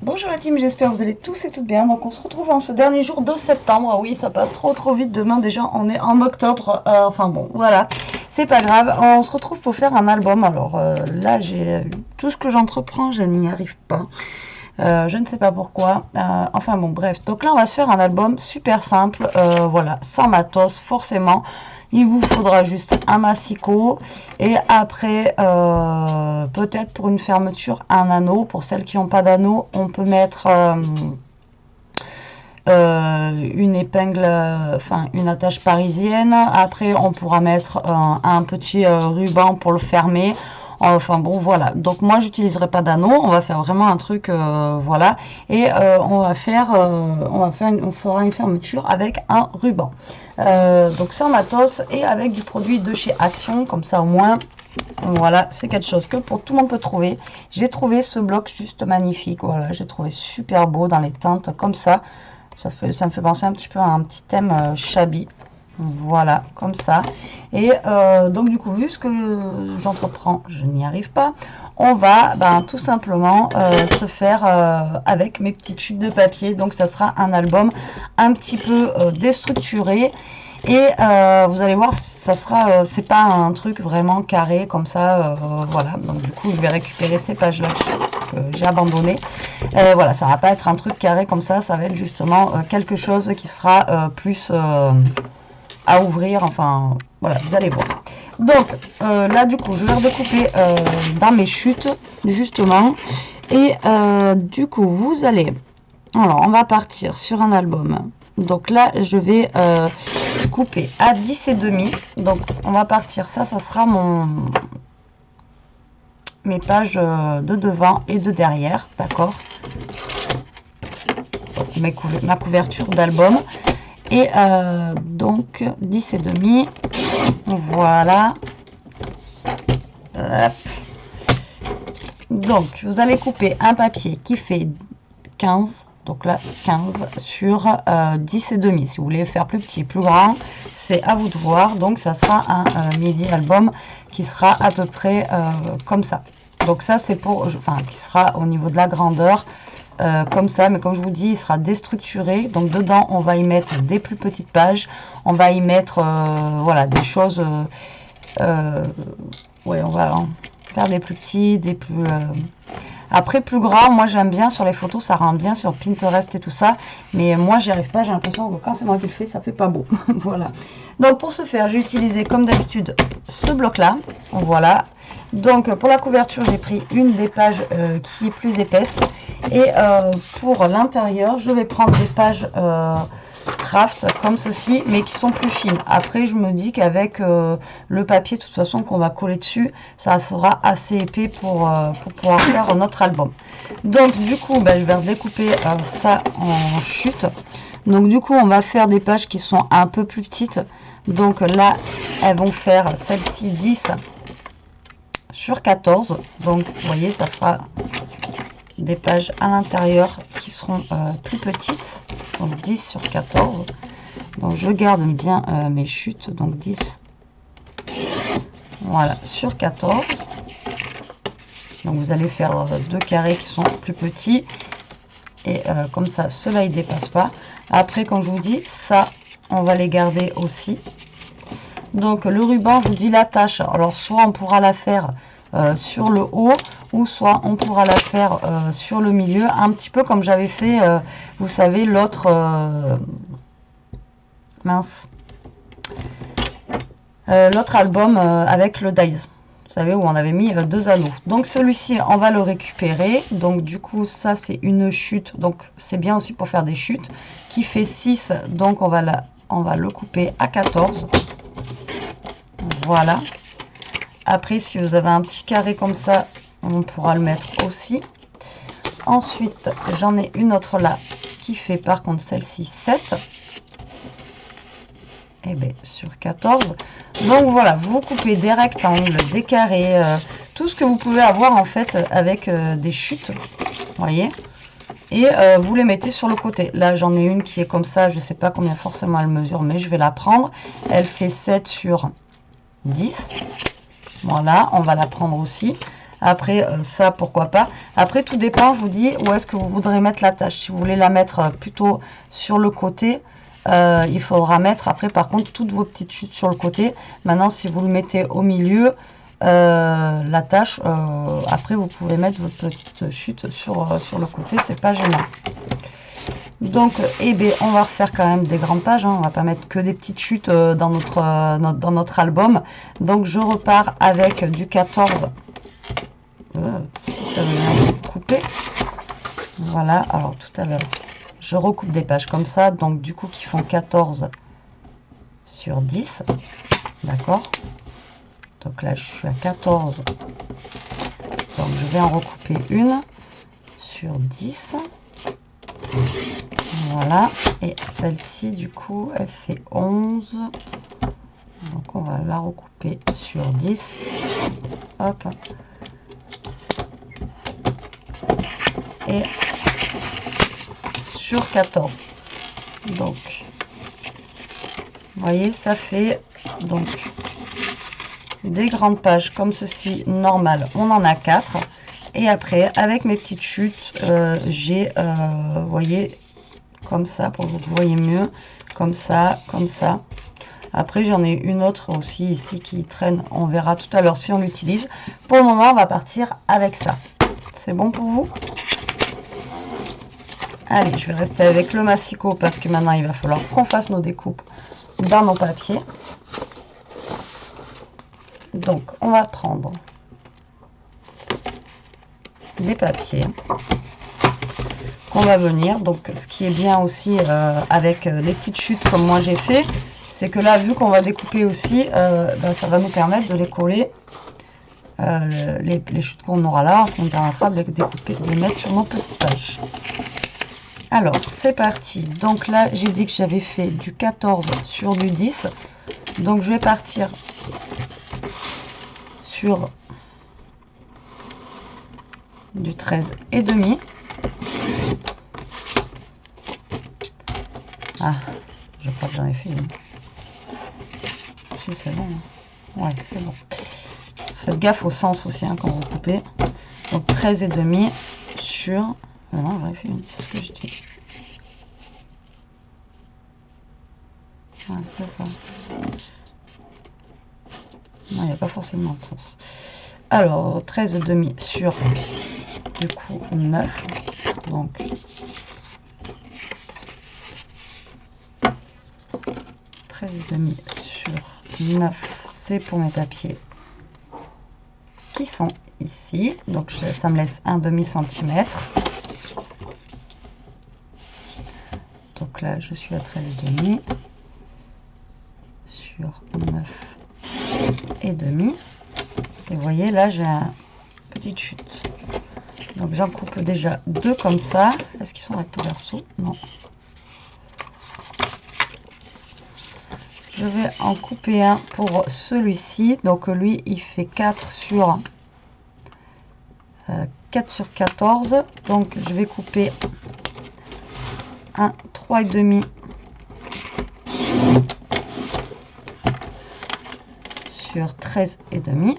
Bonjour la team, j'espère que vous allez tous et toutes bien. Donc on se retrouve en ce dernier jour de septembre. Ah oui, ça passe trop vite. Demain déjà on est en octobre. Enfin bon, voilà, c'est pas grave. On se retrouve pour faire un album. Alors là, j'ai tout ce que j'entreprends, je n'y arrive pas. Je ne sais pas pourquoi. Enfin bon, bref. Donc là, on va se faire un album super simple. Voilà, sans matos, forcément. Il vous faudra juste un massicot et après peut-être pour une fermeture un anneau. Pour celles qui n'ont pas d'anneau, on peut mettre une épingle, enfin une attache parisienne. Après on pourra mettre un petit ruban pour le fermer. Enfin bon, voilà. Donc moi j'utiliserai pas d'anneau, on va faire vraiment un truc voilà, et on fera une fermeture avec un ruban, donc sans matos et avec du produit de chez Action, comme ça au moins voilà, c'est quelque chose que tout le monde peut trouver. J'ai trouvé ce bloc juste magnifique, voilà, j'ai trouvé super beau dans les teintes comme ça. Ça me fait penser un petit peu à un petit thème shabby. Voilà, comme ça. Et donc du coup, vu ce que j'entreprends, je n'y arrive pas. On va tout simplement se faire avec mes petites chutes de papier. Donc ça sera un album un petit peu déstructuré. Et vous allez voir, ça sera, c'est pas un truc vraiment carré comme ça, voilà. Donc du coup, je vais récupérer ces pages-là que j'ai abandonnées. Voilà, ça va pas être un truc carré comme ça va être justement quelque chose qui sera plus à ouvrir, enfin voilà, vous allez voir. Donc là du coup je vais redécouper dans mes chutes justement, et du coup vous allez, alors on va partir sur un album. Donc là je vais couper à 10 et demi, donc on va partir, ça sera mes pages de devant et de derrière, d'accord, ma couverture d'album. Et donc 10 et demi, voilà. Hop. Donc vous allez couper un papier qui fait 15, donc là 15 sur 10 et demi. Si vous voulez faire plus petit, plus grand, c'est à vous de voir. Donc ça sera un midi album qui sera à peu près comme ça. Donc ça c'est pour, enfin qui sera au niveau de la grandeur. Comme ça, mais comme je vous dis, il sera déstructuré. Donc dedans, on va y mettre des plus petites pages. On va y mettre voilà, des choses. Ouais, on va faire des plus petits, des plus. Après, plus grand, moi j'aime bien sur les photos, ça rend bien sur Pinterest et tout ça. Mais moi, j'y arrive pas. J'ai l'impression que quand c'est moi qui le fais, ça fait pas beau. Voilà. Donc pour ce faire, j'ai utilisé comme d'habitude ce bloc-là. Voilà. Donc pour la couverture, j'ai pris une des pages qui est plus épaisse. Et pour l'intérieur, je vais prendre des pages craft comme ceci, mais qui sont plus fines. Après, je me dis qu'avec le papier, de toute façon, qu'on va coller dessus, ça sera assez épais pour pouvoir faire notre album. Donc du coup, je vais redécouper ça en chute. Donc du coup, on va faire des pages qui sont un peu plus petites. Donc là, elles vont faire celle-ci 10 sur 14. Donc vous voyez, ça fera des pages à l'intérieur qui seront plus petites, donc 10 sur 14. Donc je garde bien mes chutes, donc 10, voilà, sur 14. Donc vous allez faire deux carrés qui sont plus petits, et comme ça, ceux-là ils dépassent pas. Après, comme je vous dis, ça on va les garder aussi. Donc le ruban, je vous dis l'attache, alors soit on pourra la faire sur le haut, ou soit on pourra la faire sur le milieu, un petit peu comme j'avais fait, vous savez, l'autre l'autre album avec le Dies, vous savez, où on avait mis deux anneaux. Donc celui-ci, on va le récupérer. Donc du coup, ça c'est une chute, donc c'est bien aussi pour faire des chutes, qui fait 6, donc on va le couper à 14. Voilà. Après, si vous avez un petit carré comme ça, on pourra le mettre aussi. Ensuite, j'en ai une autre là qui fait par contre celle-ci 7. Et bien sur 14. Donc voilà, vous coupez des rectangles, des carrés, tout ce que vous pouvez avoir en fait avec des chutes. Vous voyez. Et vous les mettez sur le côté. Là, j'en ai une qui est comme ça. Je ne sais pas combien forcément elle mesure, mais je vais la prendre. Elle fait 7 sur 10. Voilà, on va la prendre aussi. Après, ça, pourquoi pas. Après, tout dépend, je vous dis, où est-ce que vous voudrez mettre la tâche. Si vous voulez la mettre plutôt sur le côté, il faudra mettre, après, par contre, toutes vos petites chutes sur le côté. Maintenant, si vous le mettez au milieu, la tâche, après, vous pouvez mettre votre petite chute sur le côté, c'est pas gênant. Donc, eh bien, on va refaire quand même des grandes pages, hein. On va pas mettre que des petites chutes dans notre album. Donc, je repars avec du 14. Si ça veut bien couper. Voilà, alors tout à l'heure, je recoupe des pages comme ça. Donc, du coup, qui font 14 sur 10. D'accord. Donc là, je suis à 14. Donc, je vais en recouper une sur 10. Voilà, et celle-ci du coup elle fait 11, donc on va la recouper sur 10, hop, et sur 14. Donc vous voyez, ça fait donc des grandes pages comme ceci, normal, on en a 4. Et après, avec mes petites chutes, j'ai, vous voyez, comme ça, pour que vous voyez mieux, comme ça, comme ça. Après, j'en ai une autre aussi ici qui traîne, on verra tout à l'heure si on l'utilise. Pour le moment, on va partir avec ça. C'est bon pour vous? Allez, je vais rester avec le massicot parce que maintenant, il va falloir qu'on fasse nos découpes dans nos papiers. Donc, on va prendre des papiers qu'on va venir, donc ce qui est bien aussi avec les petites chutes comme moi j'ai fait, c'est que là vu qu'on va découper aussi, ben, ça va nous permettre de les coller, les chutes qu'on aura là, ça nous permettra de les découper, de les mettre sur nos petites pages. Alors c'est parti, donc là j'ai dit que j'avais fait du 14 sur du 10, donc je vais partir sur du 13 et demi. Ah, je crois que j'en ai fait une. Si c'est bon. Ouais, c'est bon. Faites gaffe au sens aussi hein, quand vous coupez. Donc 13 et demi sur. Non, j'en ai fait une, c'est ce que je dis. Ouais, c'est ça. Non, il n'y a pas forcément de sens. Alors, 13 et demi sur du coup 9. Donc 13 et demi sur 9, c'est pour mes papiers qui sont ici. Donc ça me laisse un demi-centimètre. Donc là, je suis à 13 et demi sur 9 et demi. Et vous voyez, là, j'ai une petite chute. Donc j'en coupe déjà deux comme ça. Est-ce qu'ils sont recto verso? Non. Je vais en couper un pour celui-ci. Donc lui, il fait 4 sur 14. Donc je vais couper un 3 et demi sur 13 et demi.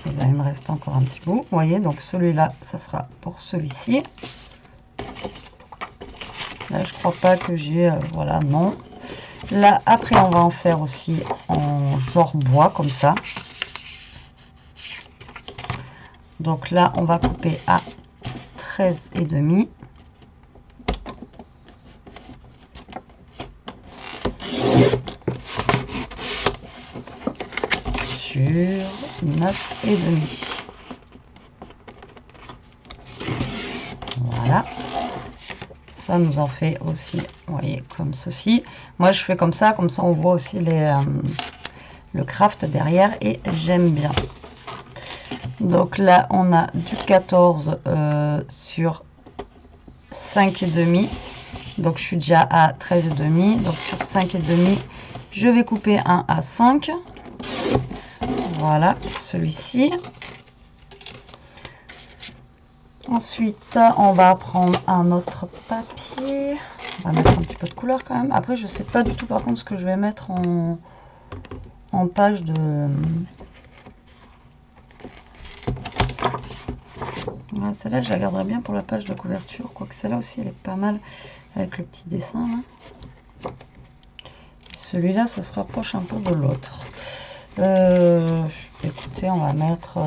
Et là, il me reste encore un petit bout. Vous voyez, donc celui-là, ça sera pour celui-ci. Là, je crois pas que j'ai... voilà, non. Là, après, on va en faire aussi en genre bois, comme ça. Donc là, on va couper à 13 et demi. Sur 9 et demi. Voilà. Ça nous en fait aussi, vous voyez, comme ceci. Moi, je fais comme ça on voit aussi le craft derrière et j'aime bien. Donc là, on a du 14 sur 5 et demi. Donc, je suis déjà à 13 et demi. Donc, sur 5 et demi, je vais couper un à 5. Voilà, celui-ci. Ensuite, on va prendre un autre papier. On va mettre un petit peu de couleur quand même. Après, je sais pas du tout par contre ce que je vais mettre en page de Celle-là, je la garderai bien pour la page de couverture. Quoique celle-là aussi, elle est pas mal avec le petit dessin. Celui-là, ça se rapproche un peu de l'autre. Écoutez, on va mettre...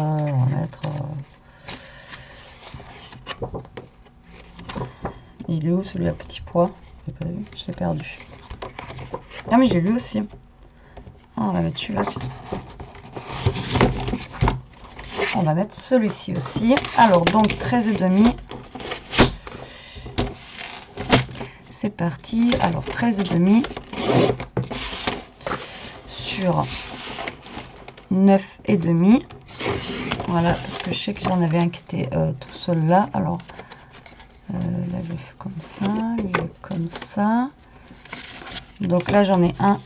Il est où celui à petit pois? J'ai pas vu, je l'ai perdu. Ah mais j'ai lu aussi. Ah, on va mettre celui-là. On va mettre celui-ci aussi. Alors donc 13,5. C'est parti. Alors 13,5 sur 9,5. Voilà, parce que je sais que j'en avais un qui était tout seul là. Alors là je fais comme ça, lui comme ça. Donc là j'en ai un.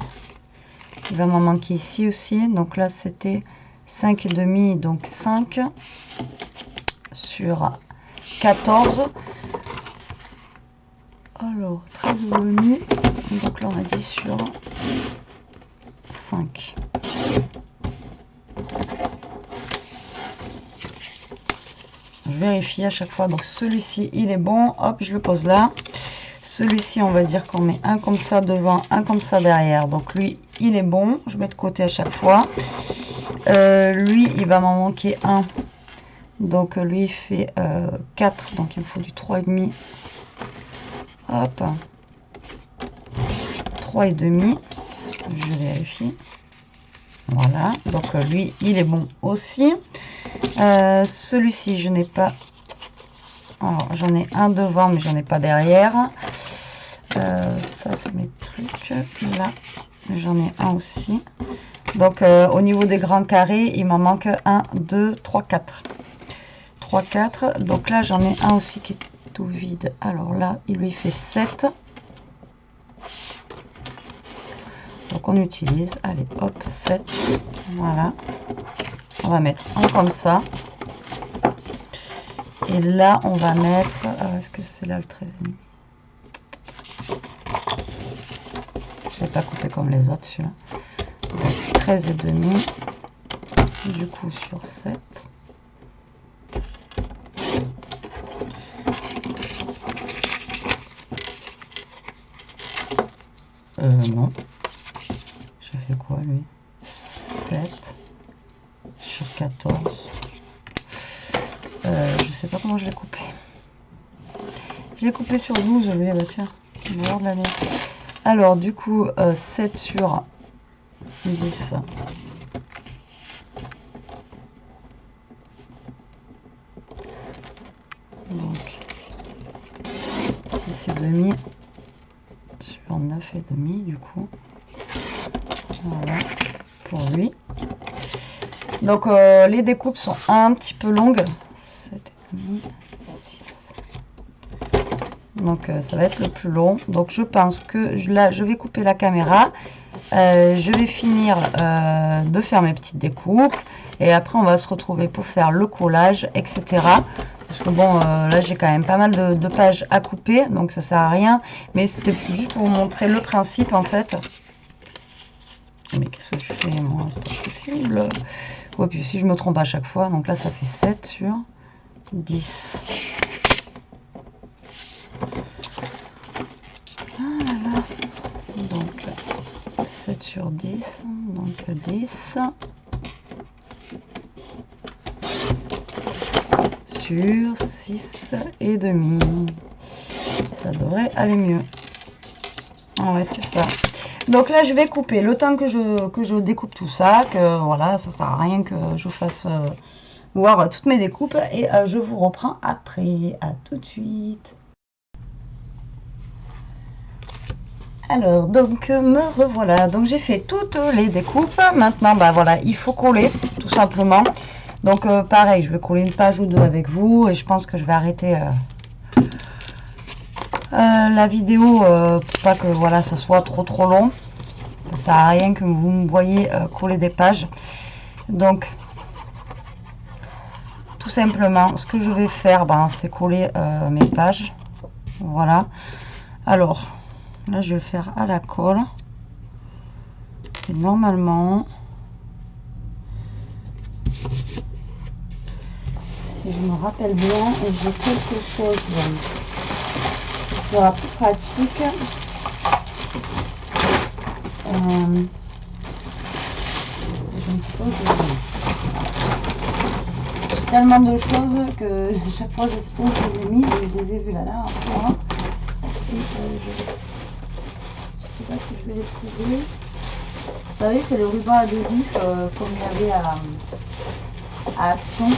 Il va m'en manquer ici aussi. Donc là c'était 5,5, donc 5 sur 14. Alors 13,5. Donc là on a dit sur 5. Je vérifie à chaque fois. Donc celui-ci il est bon. Hop, je le pose là. Celui-ci, on va dire qu'on met un comme ça devant, un comme ça derrière. Donc lui, il est bon. Je mets de côté à chaque fois. Lui, il va m'en manquer un. Donc lui, il fait 4. Donc il me faut du 3,5. Hop. 3,5. Je vérifie. Voilà. Donc lui, il est bon aussi. Celui-ci, je n'ai pas... Alors, j'en ai un devant, mais j'en ai pas derrière. Ça, c'est mes trucs. Là, j'en ai un aussi. Donc, au niveau des grands carrés, il m'en manque 1, 2, 3, 4. 3, 4. Donc là, j'en ai un aussi qui est tout vide. Alors là, il lui fait 7. Donc, on utilise. Allez, hop, 7. Voilà. On va mettre un comme ça. Et là, on va mettre... est-ce que c'est là le 13,5? Je ne l'ai pas coupé comme les autres, celui-là. 13,5. Du coup, sur 7. Non. J'ai fait quoi, lui? 7 sur 14. Je sais pas comment je l'ai coupé. Je l'ai coupé sur 12, lui. Bah tiens, de l'année. Alors, du coup, 7 sur 10. Donc, 6,5 sur 9,5, du coup. Voilà, pour lui. Donc, les découpes sont un petit peu longues. 7,5, 6. Donc, ça va être le plus long. Donc, je pense que là, je vais couper la caméra. Je vais finir de faire mes petites découpes. Et après, on va se retrouver pour faire le collage, etc. Parce que bon, là, j'ai quand même pas mal de pages à couper. Donc, ça sert à rien. Mais c'était juste pour vous montrer le principe, en fait. Mais qu'est-ce que je fais, moi? C'est pas possible. Ouais, puis si je me trompe à chaque fois. Donc là, ça fait 7 sur 10. Voilà. Donc 7 sur 10. Donc 10. Sur 6,5. Ça devrait aller mieux. Ouais, c'est ça. Donc là, je vais couper le temps que je découpe tout ça. Que voilà, ça sert à rien que je vous fasse voir toutes mes découpes. Et je vous reprends après. À tout de suite. Alors, donc, me revoilà. Donc, j'ai fait toutes les découpes. Maintenant, bah voilà, il faut coller, tout simplement. Donc, pareil, je vais coller une page ou deux avec vous. Et je pense que je vais arrêter la vidéo pour pas que voilà, ça soit trop long. Ça sert à rien que vous me voyez coller des pages. Donc, tout simplement, ce que je vais faire, ben, c'est coller mes pages. Voilà. Alors... Là, je vais le faire à la colle. Et normalement, si si je me rappelle bien, et j'ai quelque chose qui sera plus pratique. Je ne sais pas où je vais. Tellement de choses que chaque fois je sais pas où je les ai mis, je les ai vus la dernière fois. Et je sais pas si je vais les trouver. Vous savez, c'est le ruban adhésif comme il y avait à Action.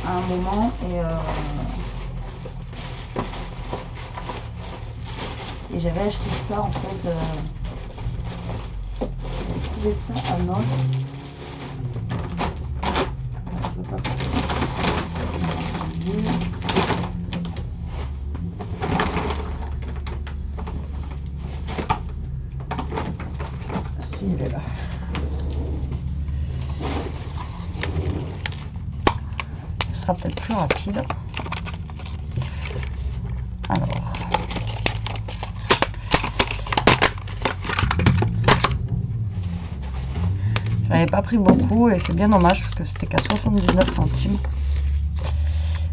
À un moment et j'avais acheté ça en fait. J'ai trouvé ça à Nantes. Je veux pas. Si, il est là. Ce sera peut-être plus rapide. Alors. Je n'avais pas pris beaucoup et c'est bien dommage parce que c'était qu'à 79 centimes.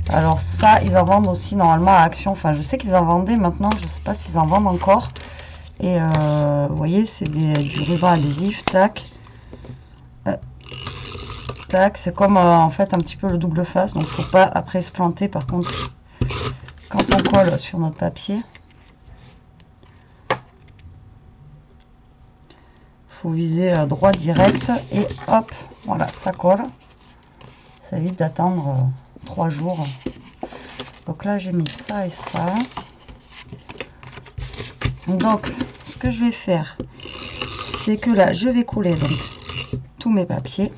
Alors ça, ils en vendent aussi normalement à Action. Enfin, je sais qu'ils en vendaient maintenant. Je ne sais pas s'ils en vendent encore. Et vous voyez, c'est du ruban adhésif. Tac. Tac. C'est comme en fait un petit peu le double face. Donc, il ne faut pas après se planter. Par contre, quand on colle sur notre papier, faut viser droit direct et hop, voilà, ça colle. Ça évite d'attendre 3 jours. Donc là, j'ai mis ça et ça. Donc, ce que je vais faire, c'est que là, je vais coller donc tous mes papiers.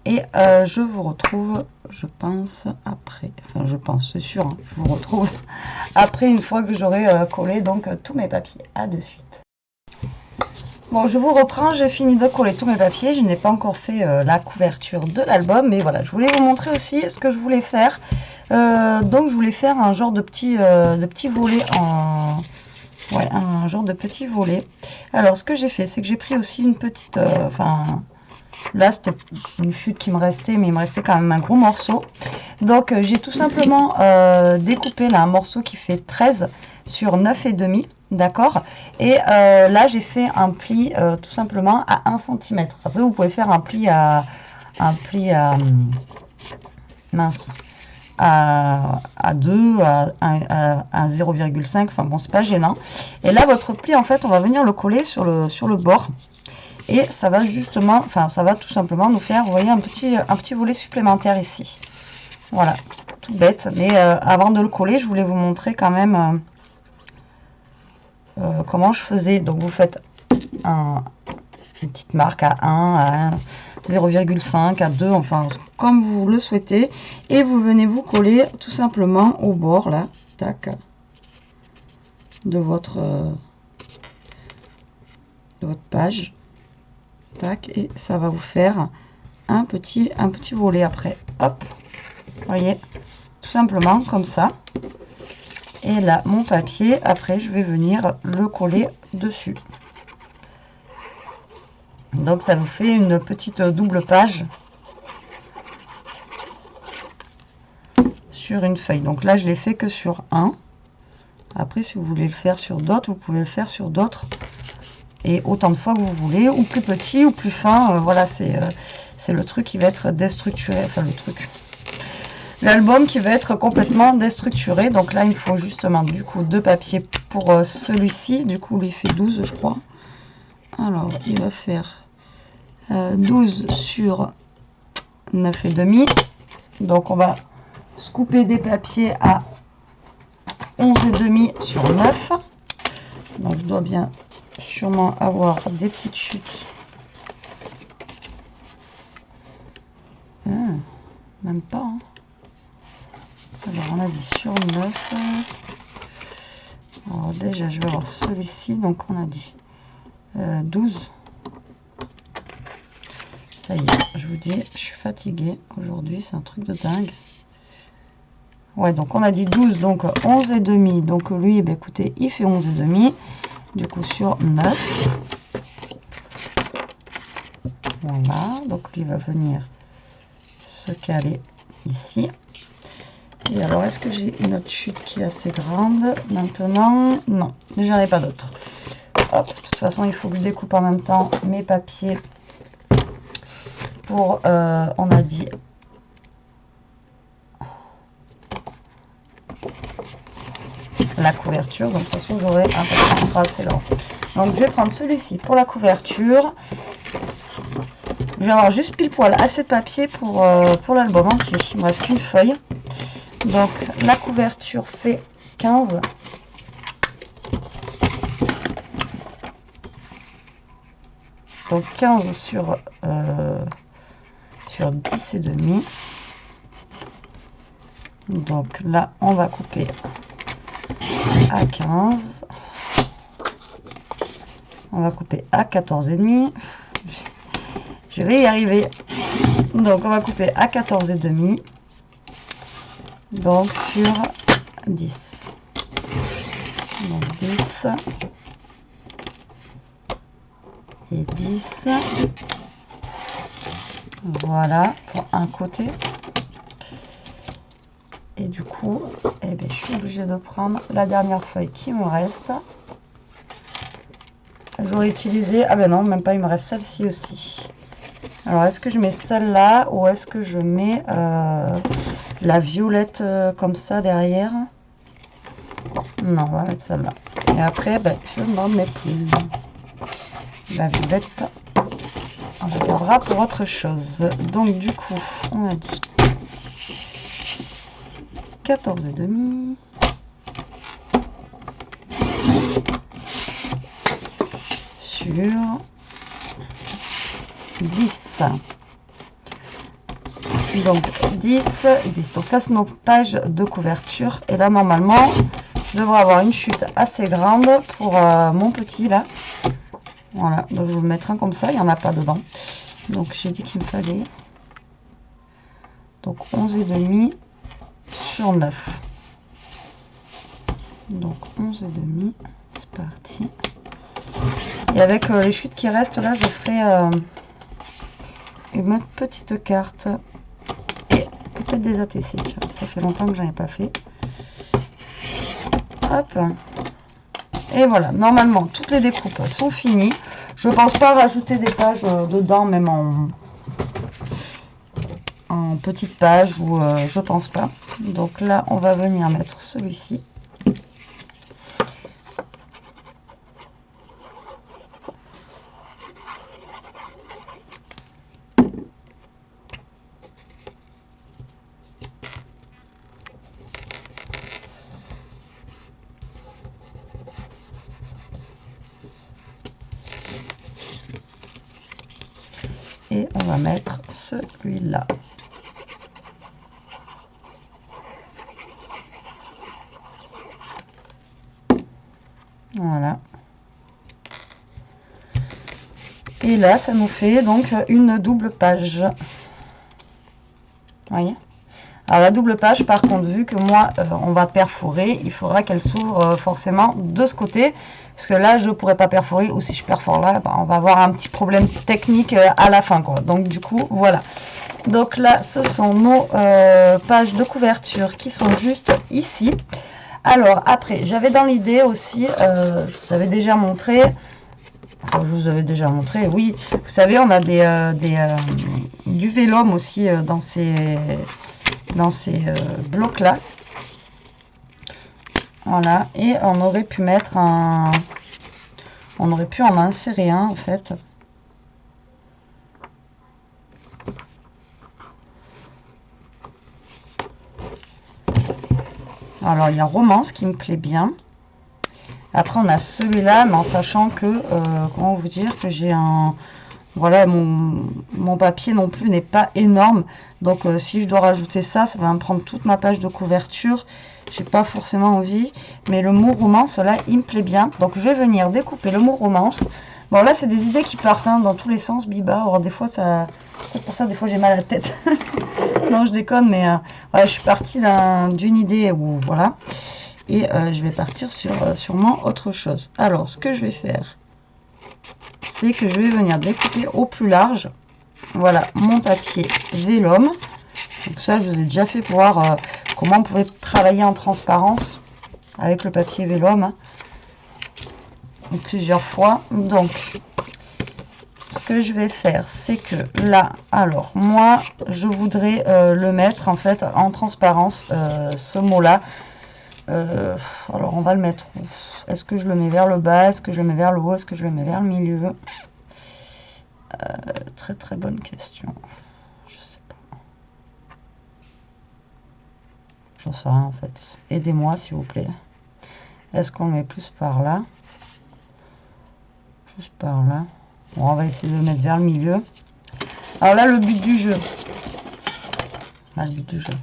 Et je vous retrouve, je pense, après. Enfin, je pense, c'est sûr, hein, je vous retrouve après une fois que j'aurai collé donc tous mes papiers. À de suite. Bon, je vous reprends, j'ai fini de coller tous mes papiers. Je n'ai pas encore fait la couverture de l'album, mais voilà, je voulais vous montrer aussi ce que je voulais faire. Donc, je voulais faire un genre de petit volet en... Ouais, un genre de petit volet. Alors, ce que j'ai fait, c'est que j'ai pris aussi une petite... là, c'était une chute qui me restait, mais il me restait quand même un gros morceau. Donc, j'ai tout simplement découpé là un morceau qui fait 13 sur 9,5. D'accord. Et là, j'ai fait un pli tout simplement à 1 cm. Après, vous pouvez faire un pli à mince, à 2, à 0,5. Enfin bon, c'est pas gênant. Et là, votre pli, en fait, on va venir le coller sur le bord. Et ça va justement, enfin, ça va tout simplement nous faire, vous voyez, un petit volet supplémentaire ici. Voilà, tout bête. Mais avant de le coller, je voulais vous montrer quand même... comment je faisais. Donc vous faites une petite marque à 1, à 0,5, à 2, enfin comme vous le souhaitez, et vous venez vous coller tout simplement au bord là, tac, de votre page, tac, et ça va vous faire un petit volet après, hop, vous voyez, tout simplement comme ça. Et là, mon papier, après, je vais venir le coller dessus. Donc, ça vous fait une petite double page sur une feuille. Donc là, je l'ai fait que sur un. Après, si vous voulez le faire sur d'autres, vous pouvez le faire sur d'autres. Et autant de fois que vous voulez, ou plus petit, ou plus fin. Voilà, c'est le truc qui va être déstructuré. Enfin, le truc... L'album qui va être complètement déstructuré. Donc là, il faut justement du coup 2 papiers pour celui-ci. Du coup, lui fait 12, je crois. Alors, il va faire 12 sur 9,5. Donc, on va couper des papiers à 11,5 sur 9. Donc, je dois bien sûrement avoir des petites chutes. Même pas, hein. Alors, on a dit sur 9. Alors, déjà, je vais voir celui-ci. Donc, on a dit 12. Ça y est, je vous dis, je suis fatiguée aujourd'hui. C'est un truc de dingue. Ouais, donc on a dit 12, donc 11 et demi. Donc lui, bah, écoutez, il fait 11 et demi. Du coup, sur 9. Voilà, donc lui va venir se caler ici. Et alors, est-ce que j'ai une autre chute qui est assez grande maintenant? Non, j'en ai pas d'autre. Hop, de toute façon, il faut que je découpe en même temps mes papiers pour, on a dit, la couverture. Donc, ça se trouve, j'aurai un papier qui sera assez grand. Donc, je vais prendre celui-ci pour la couverture. Je vais avoir juste pile poil assez de papier pour l'album entier. Il me reste qu'une feuille. Donc, la couverture fait 15. Donc, 15 sur 10 et demi. Donc, là, on va couper à 15. On va couper à 14 et demi. Je vais y arriver. Donc, on va couper à 14 et demi. Donc, sur 10. Donc, 10. Et 10. Voilà, pour un côté. Et du coup, eh bien, je suis obligée de prendre la dernière feuille qui me reste. J'aurais utilisé... Ah ben non, même pas, il me reste celle-ci aussi. Alors, est-ce que je mets celle-là ou est-ce que je mets la violette comme ça derrière? Non, on va mettre celle-là. Et après, ben, je n'en mets plus. La violette, on la gardera pour autre chose. Donc, du coup, on a dit 14 et demi. Sur 10. Donc 10. Donc ça, c'est nos pages de couverture. Et là, normalement, je devrais avoir une chute assez grande pour mon petit là. Voilà, donc je vais vous mettre un comme ça, il n'y en a pas dedans. Donc j'ai dit qu'il me fallait donc 11 et demi sur 9. Donc 11 et demi, c'est parti. Et avec les chutes qui restent là, je ferai une petite carte et peut-être des ATC. Tiens, ça fait longtemps que j'en ai pas fait. Hop. Et voilà, normalement toutes les découpes sont finies. Je ne pense pas rajouter des pages dedans, même en petites pages, ou je pense pas. Donc là, on va venir mettre celui-ci. Et on va mettre celui-là. Voilà. Et là, ça nous fait donc une double page. Vous voyez? Alors la double page, par contre, vu que moi, on va perforer, il faudra qu'elle s'ouvre forcément de ce côté. Parce que là, je ne pourrais pas perforer, ou si je perfore là, ben, on va avoir un petit problème technique à la fin, quoi. Donc du coup, voilà. Donc là, ce sont nos pages de couverture qui sont juste ici. Alors après, j'avais dans l'idée aussi, je vous avais déjà montré, enfin, je vous avais déjà montré, oui, vous savez, on a du vélum aussi dans ces blocs là. Voilà, et on aurait pu mettre un... On aurait pu en insérer un, en fait. Alors, il y a Romance qui me plaît bien. Après, on a celui-là, mais en sachant que... comment vous dire que j'ai un... Voilà, mon papier non plus n'est pas énorme. Donc, si je dois rajouter ça, ça va me prendre toute ma page de couverture. J'ai pas forcément envie. Mais le mot romance, là, il me plaît bien. Donc, je vais venir découper le mot romance. Bon, là, c'est des idées qui partent hein, dans tous les sens, Biba. Alors, des fois, ça C'est pour ça des fois j'ai mal à la tête. Non, je déconne, mais voilà, je suis partie d'une idée où voilà. Et je vais partir sur sûrement autre chose. Alors, ce que je vais faire, c'est que je vais venir découper au plus large. Voilà, mon papier vélum. Donc ça, je vous ai déjà fait pour voir comment on pouvait travailler en transparence avec le papier vélum. Hein, plusieurs fois. Donc, ce que je vais faire, c'est que là, alors, moi, je voudrais le mettre, en fait, en transparence, ce mot-là. Alors, on va le mettre où? Est-ce que je le mets vers le bas? Est-ce que je le mets vers le haut? Est-ce que je le mets vers le milieu? Très, très bonne question. Je sais pas. J'en sais rien, en fait. Aidez-moi, s'il vous plaît. Est-ce qu'on le met plus par là? Plus par là. Bon, on va essayer de le mettre vers le milieu. Alors là, le but du jeu. Là, le but du jeu.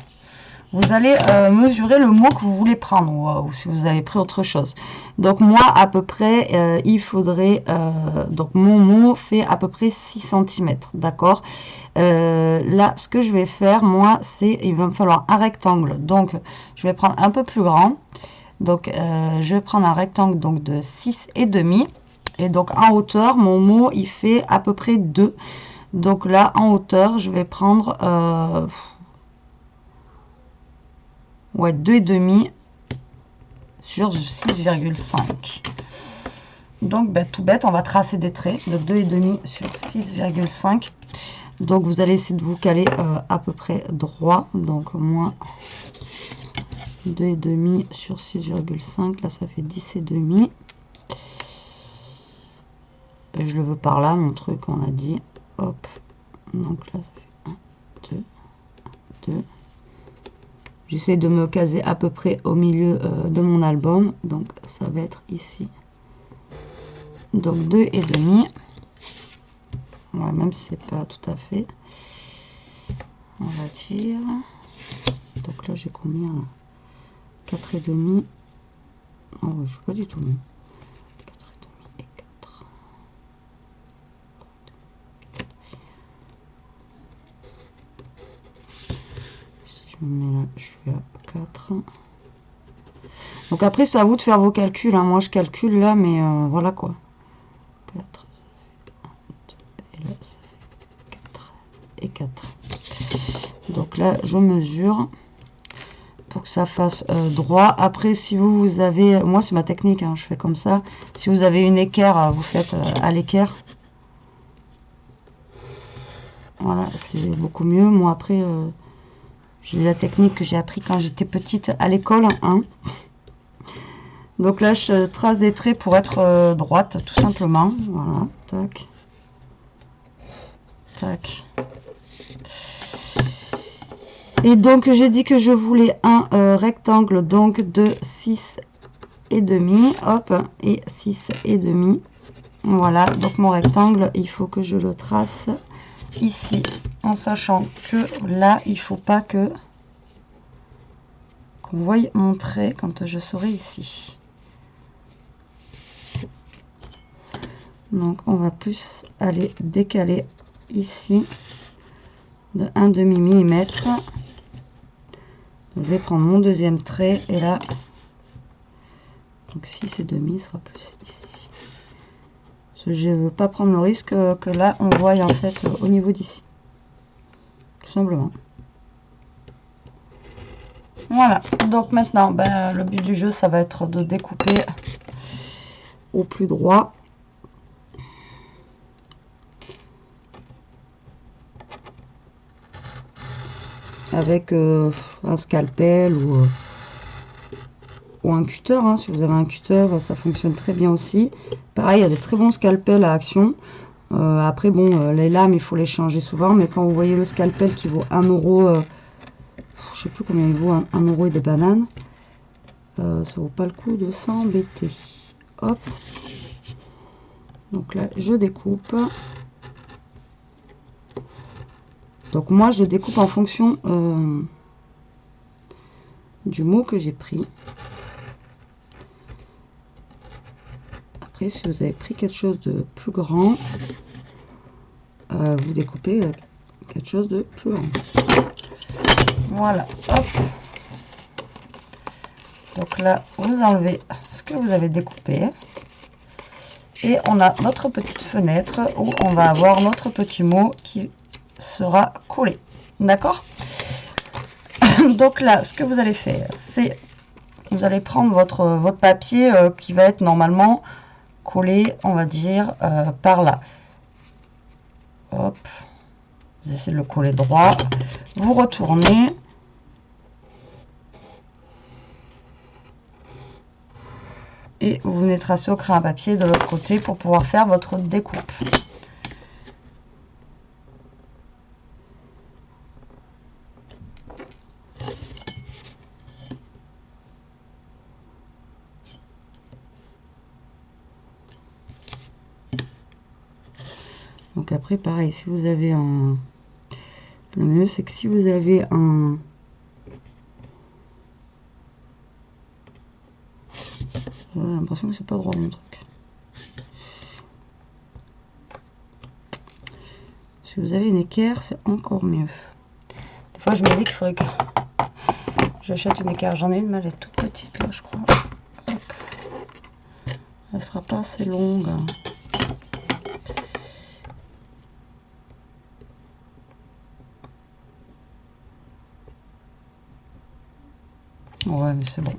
Vous allez mesurer le mot que vous voulez prendre, ou si vous avez pris autre chose. Donc moi, à peu près, il faudrait... donc mon mot fait à peu près 6 cm, d'accord. Là, ce que je vais faire, moi, c'est... Il va me falloir un rectangle. Donc, je vais prendre un peu plus grand. Donc, je vais prendre un rectangle donc, de 6,5. Et donc, en hauteur, mon mot, il fait à peu près 2. Donc là, en hauteur, je vais prendre... ouais, 2,5 sur 6,5. Donc, ben, tout bête, on va tracer des traits de 2,5 sur 6,5. Donc, vous allez essayer de vous caler à peu près droit. Donc, moins 2,5 sur 6,5. Là, ça fait 10,5. Et je le veux par là, mon truc, on a dit. Hop. Donc là, ça fait 1, 2, 2. J'essaie de me caser à peu près au milieu de mon album. Donc, ça va être ici. Donc, 2,5. Ouais, même si c'est pas tout à fait. On va dire. Donc là, j'ai combien là? 4,5. Oh, je suis pas du tout mieux. 4,5 et 4. Si je me mets là, je suis à 4. Donc après, c'est à vous de faire vos calculs. Hein. Moi, je calcule là, mais voilà quoi. 4, ça fait 1, 2, et là, ça fait 4 et 4. Donc là, je mesure pour que ça fasse droit. Après, si vous avez... Moi, c'est ma technique, hein, je fais comme ça. Si vous avez une équerre, vous faites à l'équerre. Voilà, c'est beaucoup mieux. Moi, après, j'ai la technique que j'ai appris quand j'étais petite à l'école. Hein. Donc là, je trace des traits pour être droite, tout simplement. Voilà, tac. Tac. Et donc, j'ai dit que je voulais un rectangle donc de 6,5. Hop, et 6,5. Voilà, donc mon rectangle, il faut que je le trace ici. En sachant que là, il ne faut pas que qu'on voie mon trait quand je serai ici. Donc, on va plus aller décaler ici de 1,5 mm. Je vais prendre mon deuxième trait et là, donc 6,5 sera plus ici. Parce que je ne veux pas prendre le risque que là, on voie en fait au niveau d'ici. Tout simplement. Voilà, donc maintenant, ben, le but du jeu, ça va être de découper au plus droit. Avec un scalpel ou un cutter. Hein. Si vous avez un cutter, ça fonctionne très bien aussi. Pareil, il y a des très bons scalpels à action. Après, bon, les lames, il faut les changer souvent. Mais quand vous voyez le scalpel qui vaut 1 €, je sais plus combien il vaut, 1 € et des bananes, ça vaut pas le coup de s'embêter. Hop. Donc là, je découpe. Donc moi, je découpe en fonction du mot que j'ai pris. Après, si vous avez pris quelque chose de plus grand, vous découpez quelque chose de plus grand. Voilà, hop. Donc là, vous enlevez ce que vous avez découpé. Et on a notre petite fenêtre où on va avoir notre petit mot qui sera collé. D'accord? Donc là, ce que vous allez faire, c'est vous allez prendre votre papier qui va être normalement collé, on va dire, par là. Hop. Vous essayez de le coller droit. Vous retournez. Et vous venez tracer au crayon à papier de l'autre côté pour pouvoir faire votre découpe. Donc après, pareil, si vous avez un... Le mieux, c'est que si vous avez un... J'ai l'impression que c'est pas droit mon truc. Si vous avez une équerre, c'est encore mieux. Des fois, je me dis qu'il faudrait que j'achète une équerre. J'en ai une, mais elle est toute petite là, je crois. Hop. Elle sera pas assez longue. Ouais, mais c'est bon.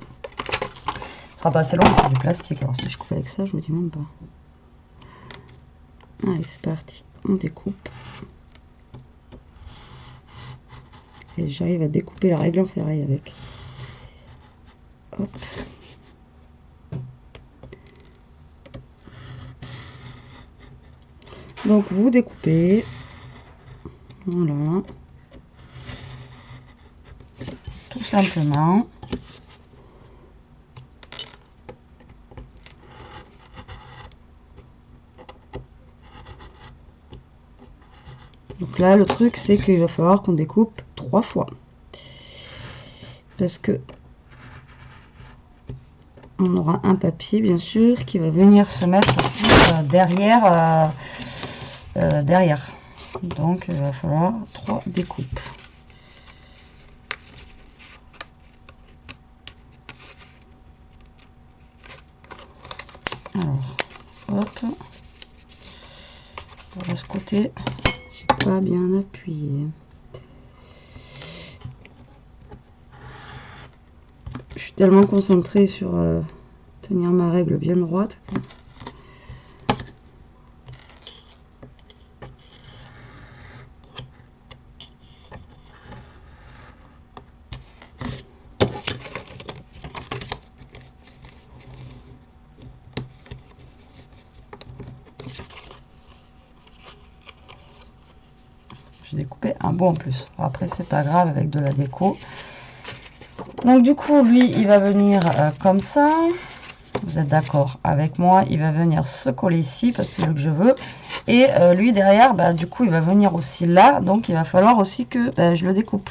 Ce sera pas assez long, c'est du plastique. Alors si je coupe avec ça, je vous dis même pas. Allez, c'est parti. On découpe. Et j'arrive à découper la règle en ferraille avec. Hop. Donc vous découpez. Voilà. Tout simplement. Donc là, le truc, c'est qu'il va falloir qu'on découpe 3 fois. Parce que on aura un papier, bien sûr, qui va venir se mettre aussi derrière. Derrière. Donc, il va falloir 3 découpes. Alors, hop. De ce côté, j'ai pas bien appuyé. Je suis tellement concentrée sur tenir ma règle bien droite. J'ai découpé un bout en plus. Après, c'est pas grave avec de la déco. Donc du coup, lui, il va venir comme ça. Vous êtes d'accord avec moi? Il va venir se coller ici parce que c'est le que je veux. Et lui, derrière, bah, du coup, il va venir aussi là. Donc, il va falloir aussi que je le découpe.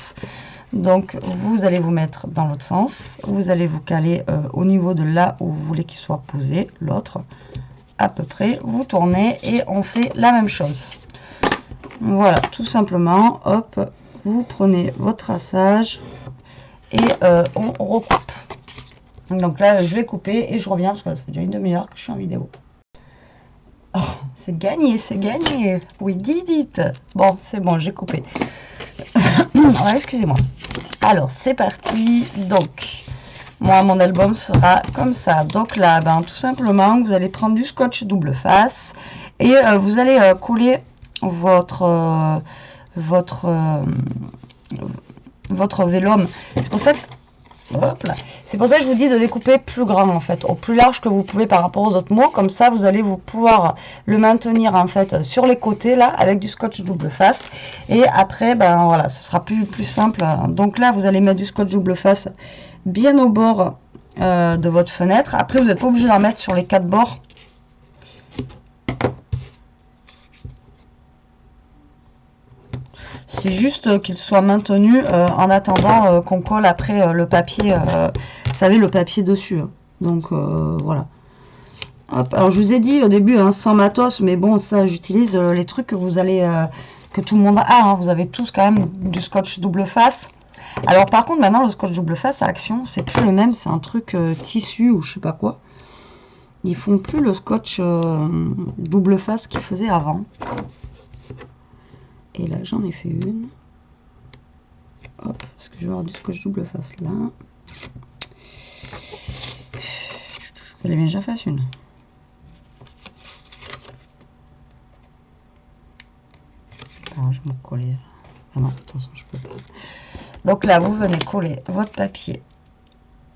Donc, vous allez vous mettre dans l'autre sens. Vous allez vous caler au niveau de là où vous voulez qu'il soit posé. L'autre, à peu près. Vous tournez et on fait la même chose. Voilà, tout simplement. Hop, vous prenez votre traçage. Et on recoupe. Donc là, je vais couper et je reviens parce que ça fait déjà une demi-heure que je suis en vidéo. Oh, c'est gagné, c'est gagné. Oui, dites. Bon, c'est bon, j'ai coupé. Excusez-moi. Alors, c'est parti. Donc, moi, mon album sera comme ça. Donc là, ben, tout simplement, vous allez prendre du scotch double face et vous allez coller votre vélum. C'est pour ça que hop là. C'est pour ça que je vous dis de découper plus grand en fait, au plus large que vous pouvez par rapport aux autres mots. Comme ça, vous allez pouvoir le maintenir en fait sur les côtés là avec du scotch double face. Et après, ben voilà, ce sera plus simple. Donc là, vous allez mettre du scotch double face bien au bord de votre fenêtre. Après, vous n'êtes pas obligé d'en mettre sur les 4 bords. C'est juste qu'il soit maintenu en attendant qu'on colle après le papier, vous savez, le papier dessus. Donc voilà. Hop. Alors je vous ai dit au début, hein, sans matos, mais bon, ça j'utilise les trucs que vous allez que tout le monde a, hein. Vous avez tous quand même du scotch double face. Alors par contre maintenant le scotch double face à Action c'est plus le même, c'est un truc tissu ou je sais pas quoi. Ils font plus le scotch double face qu'ils faisaient avant. Et là j'en ai fait une. Hop, parce que je vais avoir du scotch double face là. Fallait bien que j'en fasse une. Alors je vais me coller. Ah non, attention, je peux pas. Donc là, vous venez coller votre papier.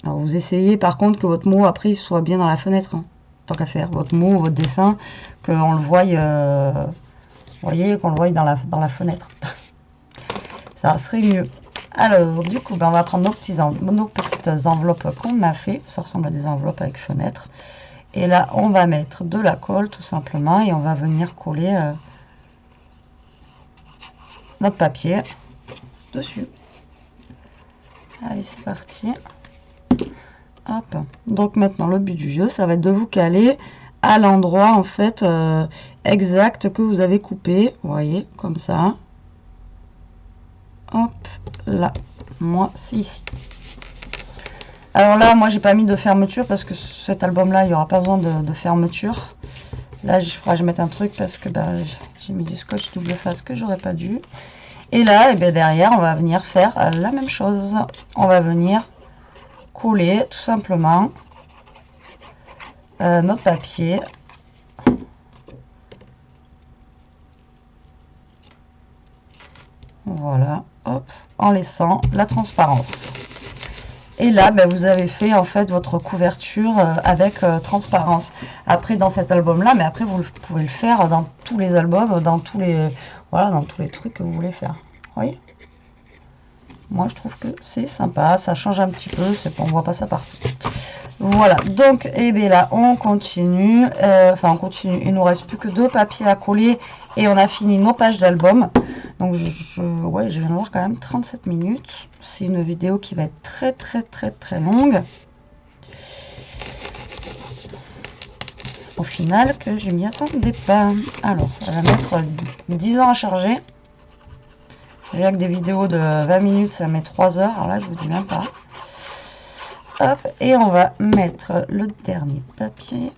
Alors vous essayez par contre que votre mot après il soit bien dans la fenêtre. Hein. Tant qu'à faire, votre mot, votre dessin, qu'on le voie, voyez, qu'on le voie dans la fenêtre. Ça serait mieux. Alors, du coup, ben, on va prendre nos petites enveloppes qu'on a fait. Ça ressemble à des enveloppes avec fenêtre. Et là, on va mettre de la colle tout simplement et on va venir coller notre papier dessus. Allez, c'est parti. Hop. Donc maintenant, le but du jeu, ça va être de vous caler à l'endroit en fait exact que vous avez coupé. Vous voyez, comme ça. Hop, là. Moi, c'est ici. Alors là, moi, j'ai pas mis de fermeture parce que cet album-là, il n'y aura pas besoin de fermeture. Là, je vais mettre un truc parce que bah, j'ai mis du scotch double face que j'aurais pas dû. Et là, et bien derrière, on va venir faire la même chose. On va venir coller tout simplement notre papier. Voilà, hop, en laissant la transparence. Et là, ben, vous avez fait en fait votre couverture avec transparence. Après, dans cet album-là, mais après, vous pouvez le faire dans tous les albums, dans tous les, voilà, dans tous les trucs que vous voulez faire. Vous voyez? Moi, je trouve que c'est sympa, ça change un petit peu, c'est pas, on voit pas ça partout. Voilà, donc, et bien là, on continue. Enfin, on continue. Il nous reste plus que 2 papiers à coller et on a fini nos pages d'album. Donc, ouais, je viens de voir quand même 37 minutes. C'est une vidéo qui va être très longue. Au final, que je m'y attendais pas. Alors, ça va mettre 10 ans à charger. Déjà que des vidéos de 20 minutes, ça met 3 heures. Alors là, je vous dis même pas. Hop, et on va mettre le dernier papier.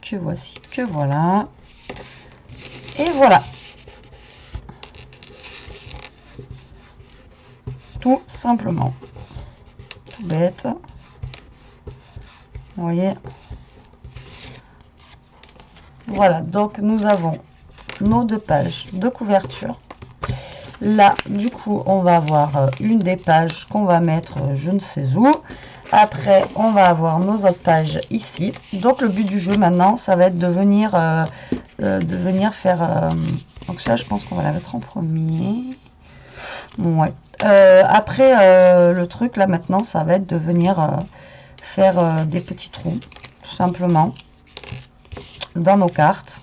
Que voici, que voilà. Et voilà. Tout simplement. Tout bête. Vous voyez. Voilà, donc nous avons nos 2 pages de couverture. Là, du coup, on va avoir une des pages qu'on va mettre je ne sais où. Après, on va avoir nos autres pages ici. Donc, le but du jeu maintenant, ça va être de venir faire... donc ça, je pense qu'on va la mettre en premier. Ouais. Après, le truc, là, maintenant, ça va être de venir faire des petits trous, tout simplement, dans nos cartes.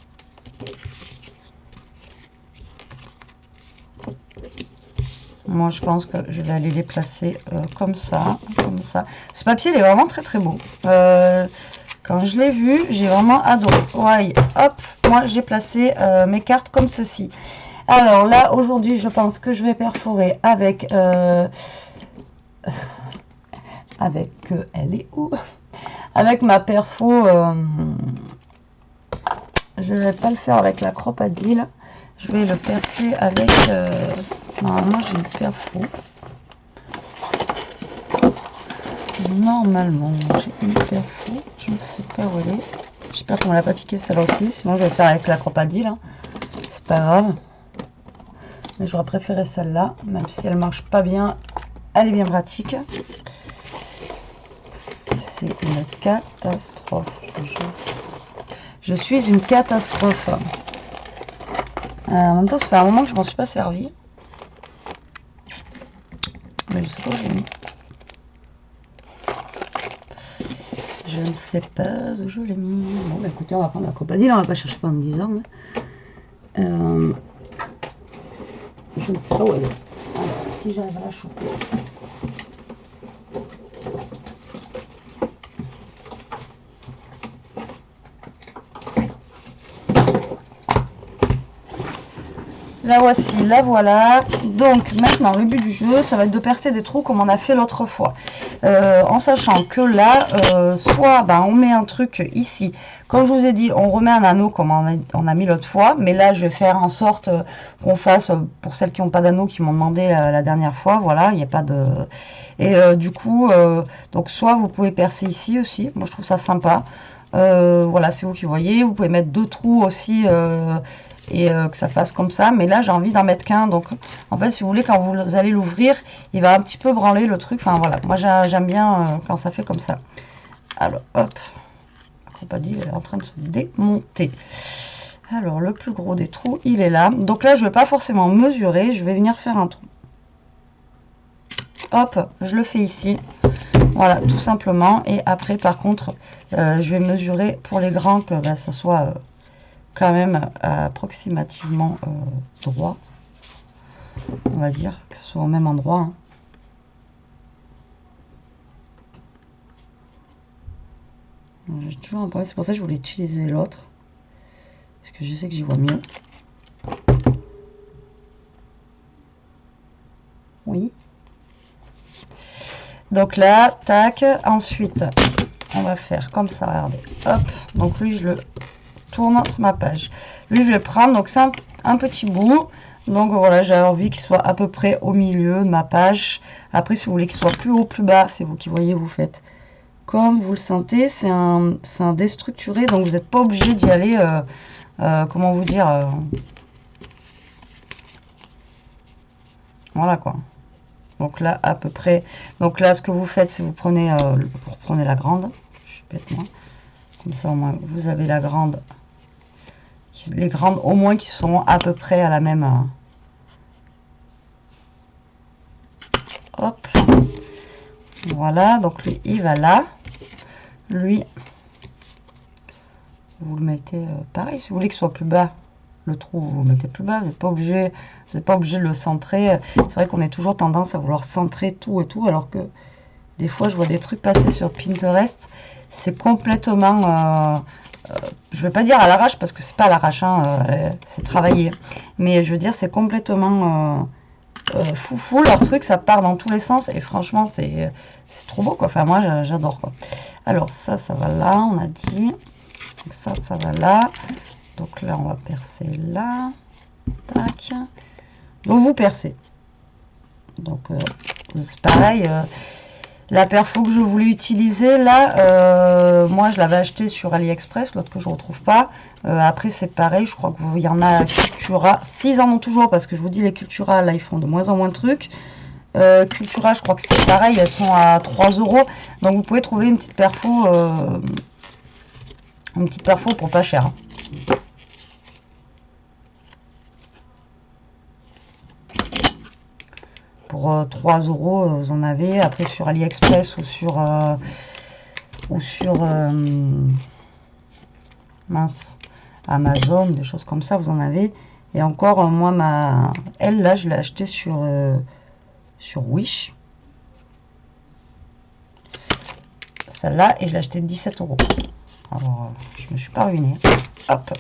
Moi, je pense que je vais aller les placer comme ça, comme ça. Ce papier, il est vraiment très beau. Quand je l'ai vu, j'ai vraiment adoré. Ouais, hop, moi, j'ai placé mes cartes comme ceci. Alors là, aujourd'hui, je pense que je vais perforer avec... elle est où? Avec ma perfo... je ne vais pas le faire avec la Crop-A-Dil. Je vais le percer avec... normalement, j'ai une perfo. Normalement, j'ai une perfo. Je ne sais pas où elle est. J'espère qu'on ne l'a pas piqué celle-là aussi. Sinon, je vais le faire avec la Crop-A-Dil. Hein. C'est pas grave. Mais j'aurais préféré celle-là. Même si elle marche pas bien, elle est bien pratique. C'est une catastrophe. Je suis une catastrophe. En même temps, ça fait un moment que je m'en suis pas servi. Mais je sais pas où je l'ai mis. Je ne sais pas où je l'ai mis. Bon, bah écoutez, on va prendre la Crop-A-Dil. On va pas chercher pendant 10 ans. Je ne sais pas où elle est. Alors, si j'arrive à la choper. La voici, la voilà. Donc maintenant le but du jeu, ça va être de percer des trous comme on a fait l'autre fois. En sachant que là, soit on met un truc ici. Comme je vous ai dit, on remet un anneau comme on a mis l'autre fois. Mais là, je vais faire en sorte qu'on fasse, pour celles qui n'ont pas d'anneau, qui m'ont demandé la dernière fois, voilà, il n'y a pas de... Et du coup, donc soit vous pouvez percer ici aussi. Moi, je trouve ça sympa. Voilà, c'est vous qui voyez. Vous pouvez mettre 2 trous aussi... et que ça fasse comme ça, mais là j'ai envie d'en mettre qu'un, donc en fait si vous voulez, quand vous allez l'ouvrir, il va un petit peu branler le truc, enfin voilà, moi j'aime bien quand ça fait comme ça. Alors hop, la compagnie elle est en train de se démonter. Alors le plus gros des trous il est là, donc là je vais pas forcément mesurer, je vais venir faire un trou, hop, je le fais ici, voilà, tout simplement, et après par contre je vais mesurer pour les grands que ça soit quand même approximativement droit, on va dire, que ce soit au même endroit, hein. J'ai toujours un problème, c'est pour ça que je voulais utiliser l'autre, parce que je sais que j'y vois mieux. Oui. Donc là, tac, ensuite, on va faire comme ça, regardez, hop, donc lui je le tourne sur ma page. Lui je vais prendre, donc c'est un petit bout, donc voilà, j'ai envie qu'il soit à peu près au milieu de ma page. Après si vous voulez qu'il soit plus haut, plus bas, c'est vous qui voyez, vous faites comme vous le sentez. C'est un déstructuré, donc vous n'êtes pas obligé d'y aller, comment vous dire, voilà quoi. Donc là à peu près, donc là ce que vous faites c'est vous prenez, la grande, je suis bête moi, comme ça au moins vous avez la grande, les grandes au moins qui sont à peu près à la même, hop, voilà, donc lui il va là, lui vous le mettez pareil, si vous voulez qu'il soit plus bas, le trou vous le mettez plus bas, vous n'êtes pas obligé, de le centrer. C'est vrai qu'on est toujours tendance à vouloir centrer tout et tout, alors que des fois je vois des trucs passer sur Pinterest, c'est complètement, je vais pas dire à l'arrache parce que c'est pas à l'arrache, hein, c'est travaillé, mais je veux dire c'est complètement foufou leur truc, ça part dans tous les sens et franchement c'est trop beau quoi, enfin moi j'adore quoi. Alors ça va là, on a dit, donc ça va là, donc là on va percer là, tac, donc vous percez, donc c'est pareil, la perfo que je voulais utiliser là, moi je l'avais acheté sur AliExpress, l'autre que je retrouve pas. Après c'est pareil, je crois qu'il y en a à Cultura, s'ils en ont toujours, parce que je vous dis les Cultura là ils font de moins en moins de trucs. Cultura je crois que c'est pareil, elles sont à 3 €, donc vous pouvez trouver une petite perfo pour pas cher, hein. Pour 3 € vous en avez. Après sur AliExpress ou sur mince, Amazon, des choses comme ça, vous en avez. Et encore, moi elle là je l'ai acheté sur Wish, celle-là, et je l'ai acheté 17 €. Alors je me suis pas ruinée, hop,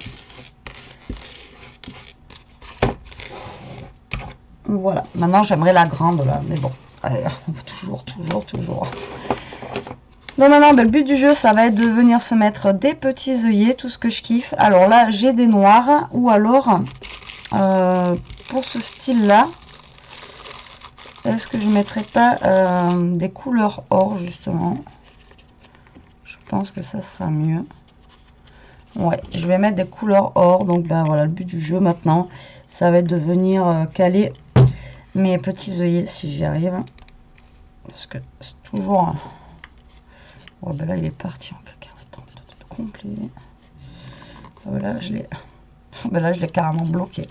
voilà. Maintenant j'aimerais la grande là, mais bon, allez, on va toujours. Donc maintenant, le but du jeu, ça va être de venir se mettre des petits œillets, tout ce que je kiffe. Alors là, j'ai des noirs, ou alors, pour ce style-là, est-ce que je ne mettrais pas des couleurs or, justement? Je pense que ça sera mieux. Ouais, je vais mettre des couleurs or. Donc ben voilà, le but du jeu maintenant, ça va être de venir caler mes petits œillets, si j'y arrive. Parce que c'est toujours... Oh, ben là, il est parti en cacahuète complet. Voilà, je l'ai. Ben là, je l'ai carrément bloqué.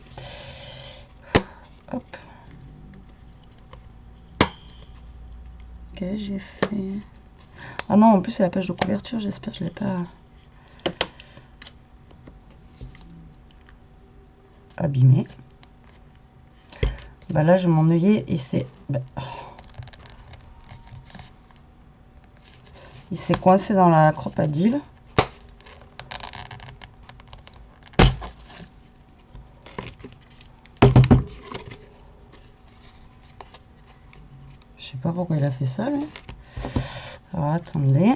Hop. Ok, j'ai fait. Ah non, en plus, c'est la page de couverture. J'espère que je l'ai pas abîmé. Ben là, j'ai mon œillet et c'est. Ben... il s'est coincé dans la cropadille. pas pourquoi il a fait ça, lui. Alors, attendez.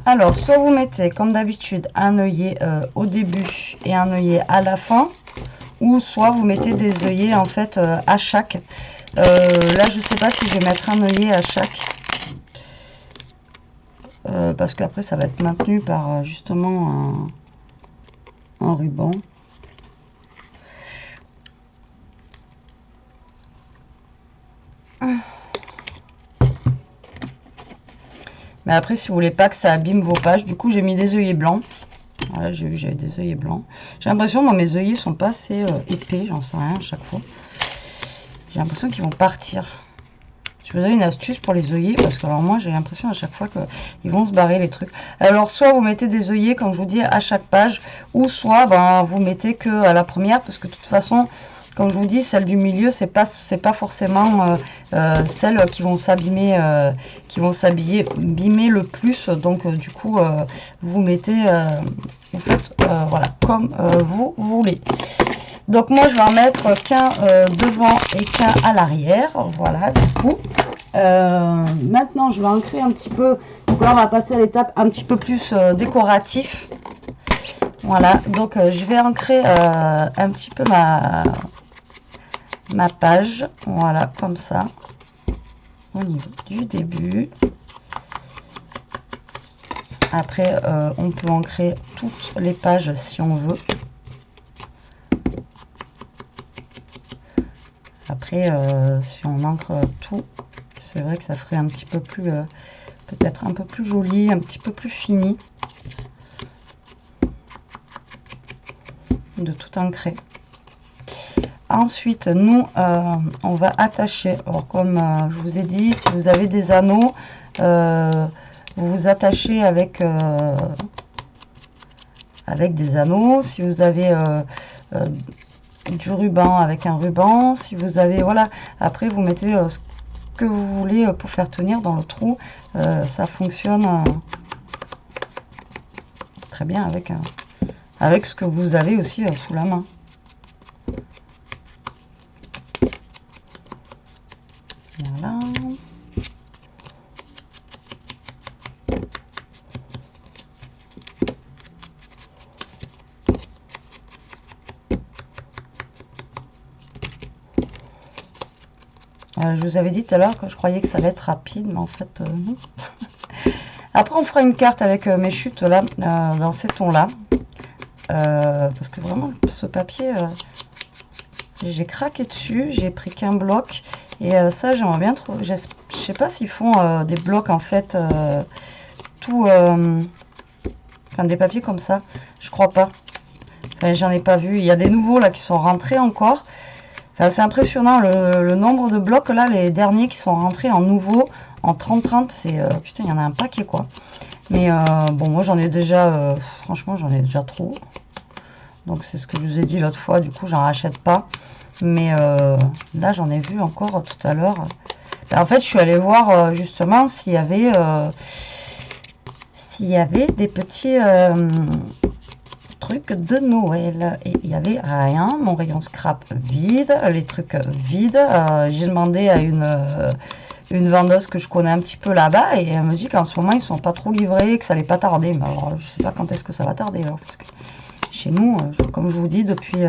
Alors, soit vous mettez, comme d'habitude, un œillet au début et un œillet à la fin, ou soit vous mettez des œillets, en fait, à chaque. Là, je sais pas si je vais mettre un œillet à chaque. Parce qu'après, ça va être maintenu par, justement, un ruban. Mais après, si vous voulez pas que ça abîme vos pages, du coup, j'ai mis des œillets blancs. Voilà, j'ai vu, j'avais des œillets blancs. J'ai l'impression, moi, mes œillets sont pas assez épais, j'en sais rien à chaque fois. J'ai l'impression qu'ils vont partir. Je vous donne une astuce pour les œillets, parce que alors moi, j'ai l'impression à chaque fois qu'ils vont se barrer les trucs. Alors, soit vous mettez des œillets, comme je vous dis, à chaque page, ou soit ben, vous mettez que à la première, parce que de toute façon, comme je vous dis, celles du milieu, c'est pas forcément celles qui vont s'abîmer, abîmer le plus. Donc du coup, vous mettez, vous faites voilà comme vous voulez. Donc moi, je vais en mettre qu'un devant et qu'un à l'arrière. Voilà, du coup. Maintenant, je vais ancrer un petit peu. Donc là, on va passer à l'étape un petit peu plus décoratif. Voilà, donc je vais ancrer un petit peu ma page, voilà, comme ça, au niveau du début. Après, on peut ancrer toutes les pages si on veut. Après, si on ancre tout, c'est vrai que ça ferait un petit peu plus, peut-être un peu plus joli, un petit peu plus fini, de tout ancrer. Ensuite, nous, on va attacher. Alors, comme je vous ai dit, si vous avez des anneaux, vous vous attachez avec des anneaux. Si vous avez du ruban, avec un ruban. Si vous avez, voilà, après, vous mettez ce que vous voulez pour faire tenir dans le trou. Ça fonctionne très bien avec ce que vous avez aussi sous la main. Voilà. Je vous avais dit tout à l'heure que je croyais que ça allait être rapide, mais en fait, non. Après, on fera une carte avec mes chutes là, dans ces tons-là. Parce que vraiment, ce papier, j'ai craqué dessus, j'ai pris qu'un bloc. Et ça, j'aimerais bien trouver. Je sais pas s'ils font des blocs en fait, enfin des papiers comme ça. Je crois pas. Enfin, j'en ai pas vu. Il y a des nouveaux là qui sont rentrés encore. Enfin, c'est impressionnant le nombre de blocs là, les derniers qui sont rentrés en nouveau en 30-30. C'est putain, il y en a un paquet quoi. Mais bon, moi j'en ai déjà, franchement, j'en ai déjà trop. Donc c'est ce que je vous ai dit l'autre fois. Du coup, j'en rachète pas. Mais là, j'en ai vu encore tout à l'heure. En fait, je suis allée voir justement s'il y avait des petits trucs de Noël. Et il n'y avait rien. Mon rayon scrap vide, les trucs vides. J'ai demandé à une vendeuse que je connais un petit peu là-bas et elle me dit qu'en ce moment, ils sont pas trop livrés, que ça allait pas tarder. Mais alors, je sais pas quand est-ce que ça va tarder. Alors, parce que chez nous, comme je vous dis, depuis...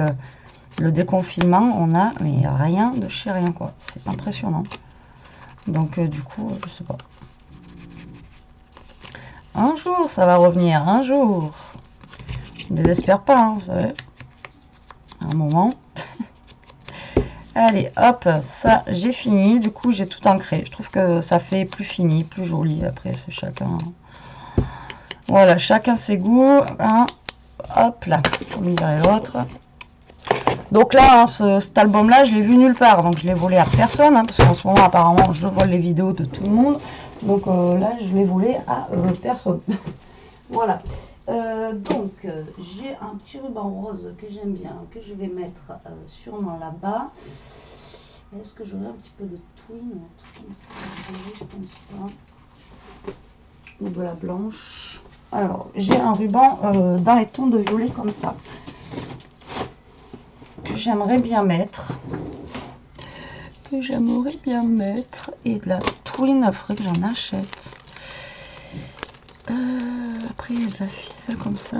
le déconfinement, on a mais rien de chez rien quoi. C'est impressionnant. Donc du coup, je sais pas. Un jour, ça va revenir. Un jour. Je ne désespère pas, hein, vous savez. À un moment. Allez, hop, ça j'ai fini. Du coup, j'ai tout ancré. Je trouve que ça fait plus fini, plus joli. Après, c'est chacun. Voilà, chacun ses goûts. Hein. Hop là, comme dirait l'autre. Donc là, hein, cet album-là, je l'ai vu nulle part. Donc je l'ai volé à personne. Hein, parce qu'en ce moment, apparemment, je vole les vidéos de tout le monde. Donc là, je l'ai volé à personne. Voilà. J'ai un petit ruban rose que j'aime bien, que je vais mettre sûrement là-bas. Est-ce que j'aurai un petit peu de twin, comme ça? Je pense pas. Ou de la blanche. Alors, j'ai un ruban dans les tons de violet comme ça, que j'aimerais bien mettre. Et de la twin, il faudrait que j'en achète. Après, il y a de la ficelle comme ça.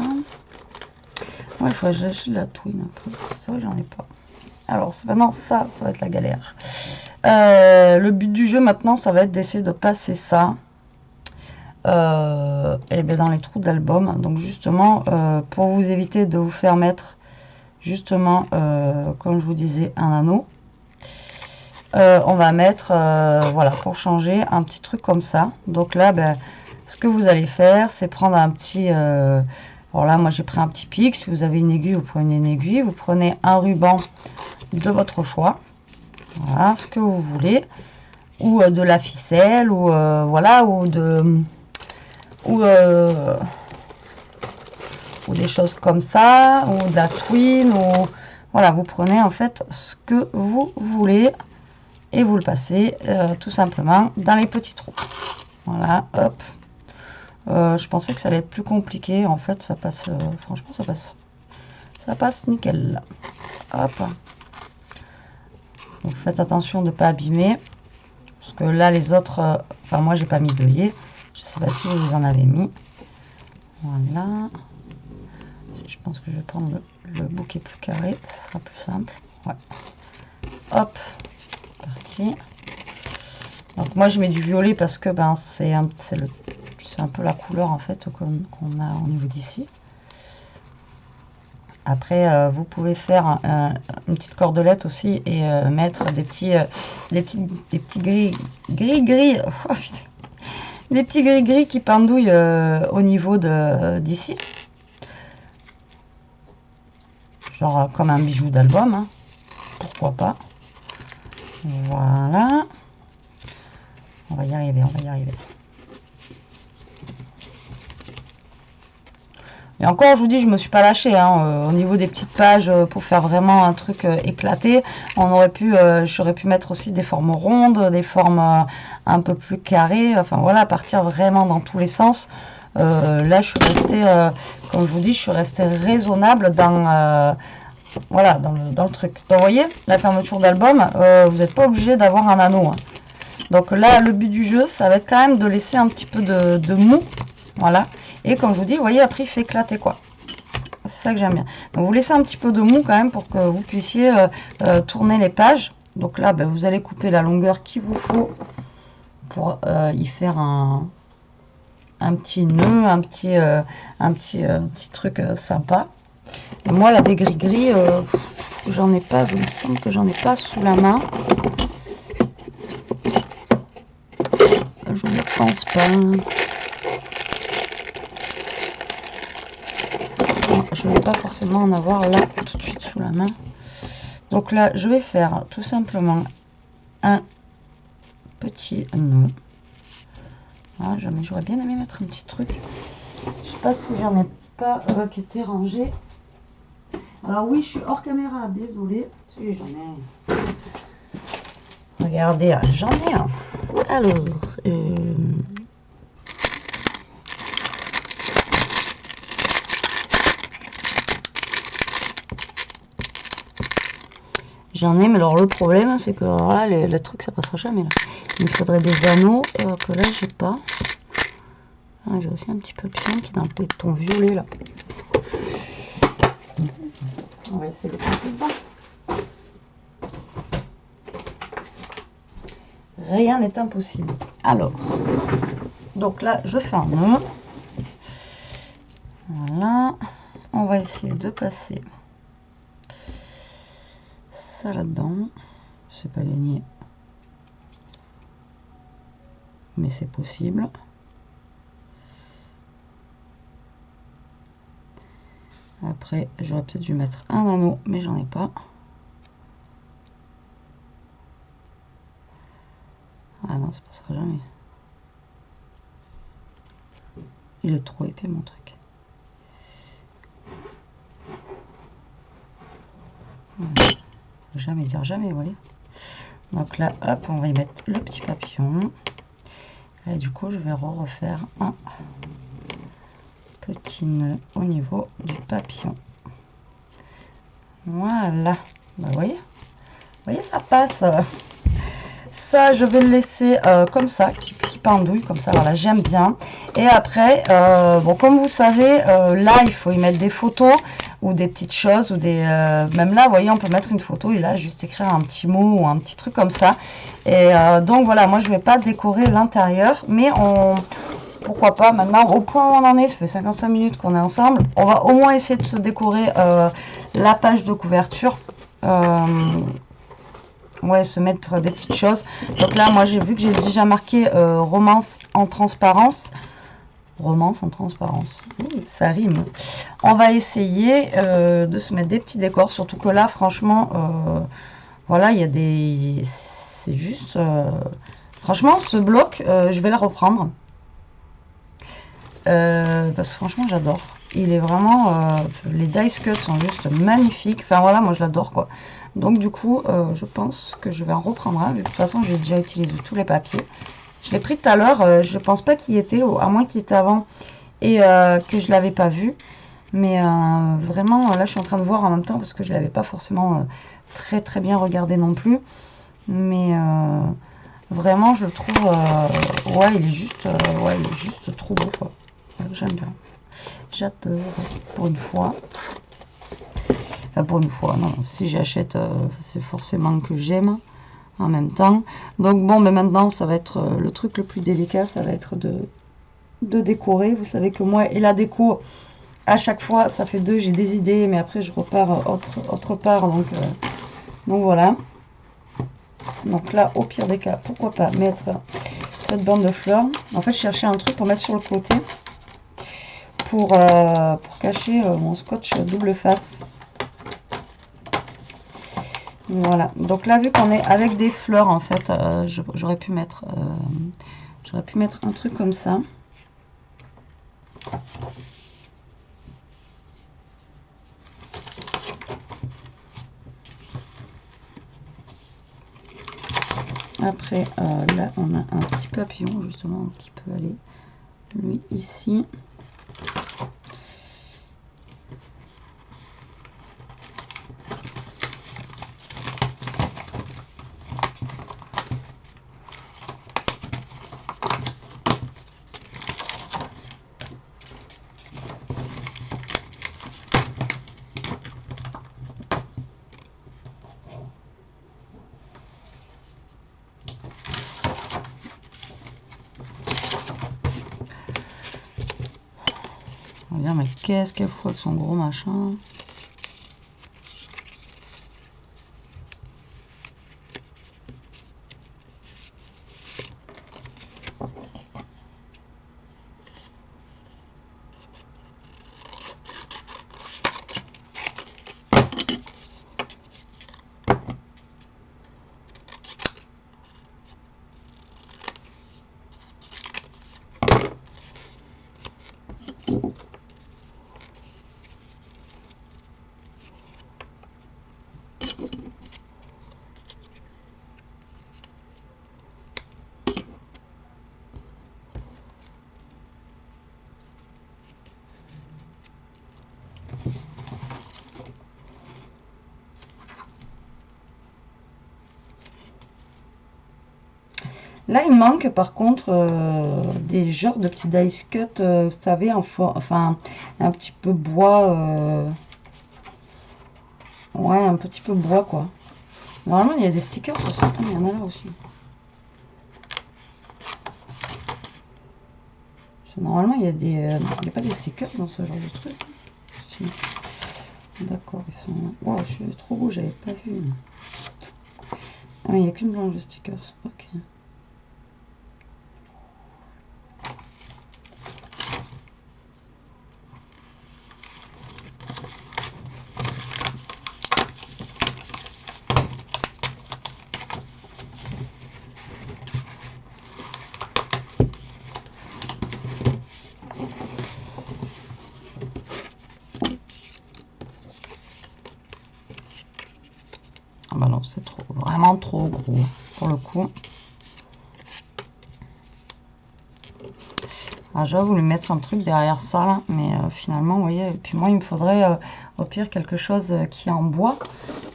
Ouais, il faudrait que j'achète de la twin un peu. C'est vrai que j'en ai pas. Alors, maintenant, ça va être la galère. Le but du jeu, maintenant, ça va être d'essayer de passer ça et bien dans les trous d'album. Donc, justement, pour vous éviter de vous faire mettre, justement, comme je vous disais, un anneau, on va mettre, voilà, pour changer, un petit truc comme ça. Donc là, ben, ce que vous allez faire, c'est prendre un petit... alors là, moi, j'ai pris un petit pic. Si vous avez une aiguille, vous prenez une aiguille. Vous prenez un ruban de votre choix. Voilà, ce que vous voulez. Ou de la ficelle, ou voilà, ou des choses comme ça, ou de la twine, ou... Voilà, vous prenez en fait ce que vous voulez et vous le passez tout simplement dans les petits trous. Voilà, hop. Je pensais que ça allait être plus compliqué. En fait, ça passe. Franchement, ça passe nickel. Là. Hop. Donc, faites attention de ne pas abîmer. Parce que là, les autres. Enfin, moi, j'ai pas mis d'œillet. Je sais pas si vous en avez mis. Voilà. Je pense que je vais prendre le bouquet plus carré. Ce sera plus simple. Ouais. Hop. Parti. Donc, moi, je mets du violet parce que ben, c'est un peu la couleur en fait qu'on a au niveau d'ici. Après, vous pouvez faire une petite cordelette aussi et mettre des petits gris, oh, des petits gris qui pendouillent au niveau d'ici. Genre comme un bijou d'album, hein. Pourquoi pas. Voilà. On va y arriver, on va y arriver. Et encore, je vous dis, je me suis pas lâchée hein, au niveau des petites pages pour faire vraiment un truc éclaté. J'aurais pu mettre aussi des formes rondes, des formes un peu plus carrées. Enfin voilà, partir vraiment dans tous les sens. Là, je suis restée, comme je vous dis, je suis restée raisonnable dans voilà, dans le truc. Donc, vous voyez, la fermeture d'album, vous n'êtes pas obligé d'avoir un anneau. Hein. Donc là, le but du jeu, ça va être quand même de laisser un petit peu de mou. Voilà. Et comme je vous dis, vous voyez, après, il fait éclater, quoi. C'est ça que j'aime bien. Donc, vous laissez un petit peu de mou quand même pour que vous puissiez tourner les pages. Donc là, ben, vous allez couper la longueur qu'il vous faut pour y faire un petit nœud, un petit truc sympa. Et moi, là, des gris-gris, j'en ai pas, il me semble que j'en ai pas sous la main. Je ne pense pas. Non, je ne vais pas forcément en avoir là tout de suite sous la main. Donc là, je vais faire tout simplement un petit nœud. Ah, j'aurais bien aimé mettre un petit truc. Je sais pas si j'en ai pas qui était rangé. Alors oui, je suis hors caméra, désolée. Si, j'en ai. Regardez, j'en ai un. Alors, j'en ai, mais alors le problème, c'est que là, le truc, ça passera jamais. Là. Il me faudrait des anneaux que là, j'ai pas. Ah, j'ai aussi un petit papillon qui est dans le ton violet là. On va essayer le principe. Rien n'est impossible. Alors, donc là, je fais un nœud. Voilà. On va essayer de passer ça là-dedans. C'est pas gagné. Mais c'est possible. Après, j'aurais peut-être dû mettre un anneau, mais j'en ai pas. Ah non, ça passera jamais. Il est trop épais mon truc. Jamais dire jamais, vous voyez. Donc là, hop, on va y mettre le petit papillon. Et du coup, je vais refaire un petit nœud au niveau du papillon. Voilà. Bah, vous voyez, ça passe. Ça, je vais le laisser comme ça, qui pendouille, comme ça, voilà, j'aime bien. Et après, bon, comme vous savez, là, il faut y mettre des photos ou des petites choses, ou des... même là, vous voyez, on peut mettre une photo et là, juste écrire un petit mot ou un petit truc comme ça. Et donc, voilà, moi, je vais pas décorer l'intérieur, mais pourquoi pas, maintenant, au point où on en est, ça fait 55 minutes qu'on est ensemble, on va au moins essayer de se décorer la page de couverture. Ouais, se mettre des petites choses. Donc là, moi, j'ai vu que j'ai déjà marqué romance en transparence. Romance en transparence. Ouh, ça rime. On va essayer de se mettre des petits décors. Surtout que là, franchement, voilà, il y a des... C'est juste... Franchement, ce bloc, je vais le reprendre. Parce que franchement, j'adore. Il est vraiment... les dice cuts sont juste magnifiques. Enfin, voilà, moi, je l'adore, quoi. Donc du coup, je pense que je vais en reprendre un. De toute façon, j'ai déjà utilisé tous les papiers. Je l'ai pris tout à l'heure. Je pense pas qu'il y était, à moins qu'il était avant et que je l'avais pas vu. Mais vraiment, là, je suis en train de voir en même temps parce que je l'avais pas forcément très bien regardé non plus. Mais vraiment, je trouve, ouais, il est juste trop beau, quoi. J'aime bien. J'adore pour une fois. Enfin, pour une fois, non, si j'achète, c'est forcément que j'aime en même temps. Donc bon, mais maintenant, ça va être le truc le plus délicat, ça va être de décorer. Vous savez que moi et la déco, à chaque fois, ça fait deux, j'ai des idées, mais après, je repars autre part. Donc voilà. Donc là, au pire des cas, pourquoi pas mettre cette bande de fleurs. En fait, je cherchais un truc pour mettre sur le côté pour cacher mon scotch double face. Voilà, donc là, vu qu'on est avec des fleurs, en fait, j'aurais pu mettre un truc comme ça. Après, là, on a un petit papillon, justement, qui peut aller, lui, ici. On va dire, mais qu'est-ce qu'elle fout avec son gros machin? Là, il manque par contre des genres de petits dice cut, vous savez, enfin un petit peu bois. Ouais, un petit peu bois quoi. Normalement, il y a des stickers sur ce. Ah, il y en a là aussi. Normalement, il y a des. Il n'y a pas des stickers dans ce genre de truc. Si. D'accord, ils sont. Wow, je suis trop beau, j'avais pas vu. Ah, il n'y a qu'une blanche de stickers. Ok. Ah bah non, c'est trop, vraiment trop gros pour le coup. Ah, j'aurais voulu mettre un truc derrière ça, là, mais finalement, vous voyez, et puis moi, il me faudrait au pire quelque chose qui est en bois.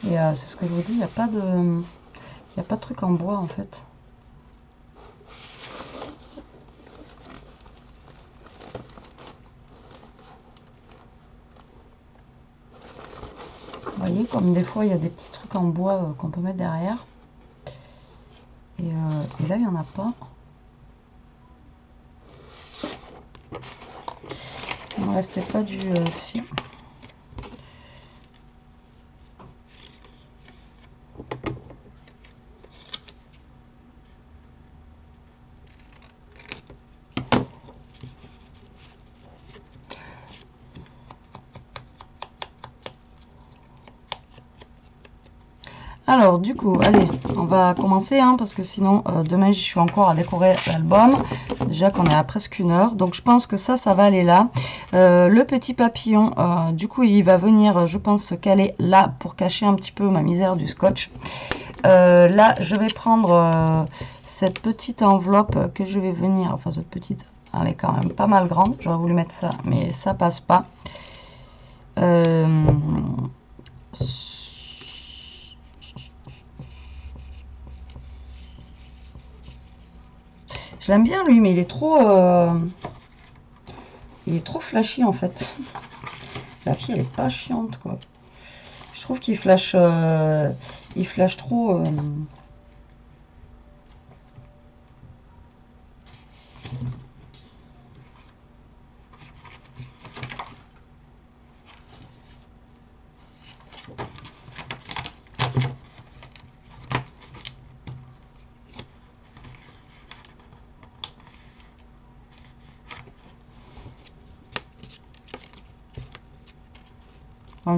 Et c'est ce que je vous dis, il n'y a pas de truc en bois en fait. Vous voyez, comme des fois, il y a des petits trucs en bois qu'on peut mettre derrière. Et là, il n'y en a pas. Il ne me restait pas du... si. Alors, du coup, allez, on va commencer, hein, parce que sinon, demain, je suis encore à décorer l'album. Déjà qu'on est à presque 1 heure. Donc, je pense que ça va aller là. Le petit papillon, du coup, il va venir, je pense, se caler là pour cacher un petit peu ma misère du scotch. Là, je vais prendre cette petite enveloppe que je vais venir... Enfin, cette petite, elle est quand même pas mal grande. J'aurais voulu mettre ça, mais ça passe pas. Je l'aime bien lui, mais il est trop flashy en fait. La fille, elle est pas chiante quoi. Je trouve qu'il flash trop.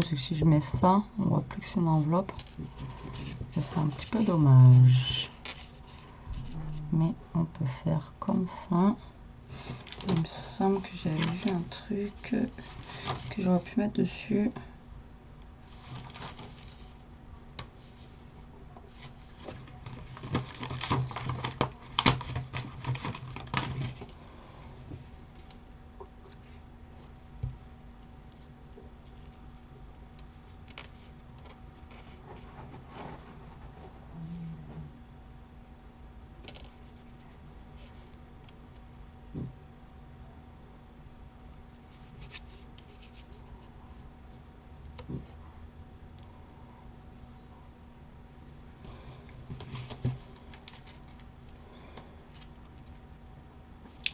C'est que si je mets ça, on voit plus que c'est une enveloppe. C'est un petit peu dommage. Mais on peut faire comme ça. Il me semble que j'avais vu un truc que j'aurais pu mettre dessus.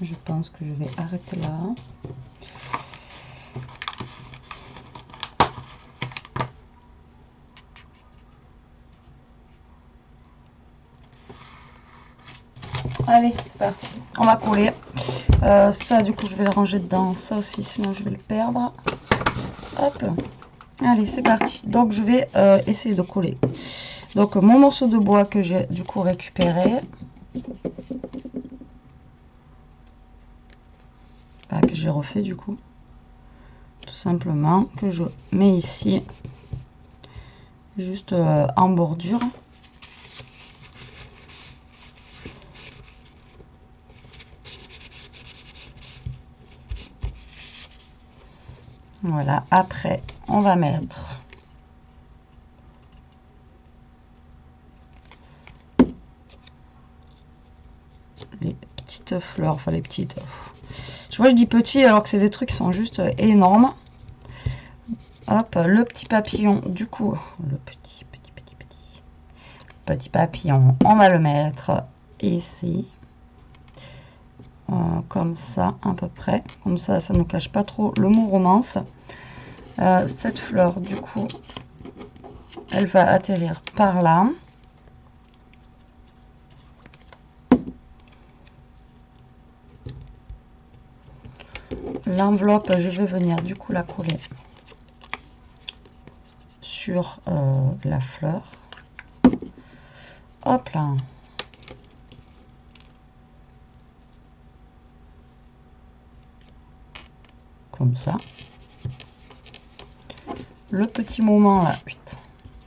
Je pense que je vais arrêter là. Allez, c'est parti. On va coller. Ça, du coup, je vais le ranger dedans. Ça aussi, sinon je vais le perdre. Hop. Allez, c'est parti. Donc, je vais essayer de coller. Donc, mon morceau de bois que j'ai du coup récupéré. Que j'ai refait du coup. Tout simplement. Que je mets ici. Juste en bordure. Voilà. Après, on va mettre... les petites fleurs, enfin les petites. Je vois, je dis petit alors que c'est des trucs qui sont juste énormes. Hop, le petit papillon, du coup, le petit papillon, on va le mettre ici. Comme ça, à peu près. Comme ça, ça ne cache pas trop le mot romance. Cette fleur, du coup, elle va atterrir par là. l'enveloppe, je vais venir du coup la coller sur la fleur. Hop là. Comme ça. Le petit moment là,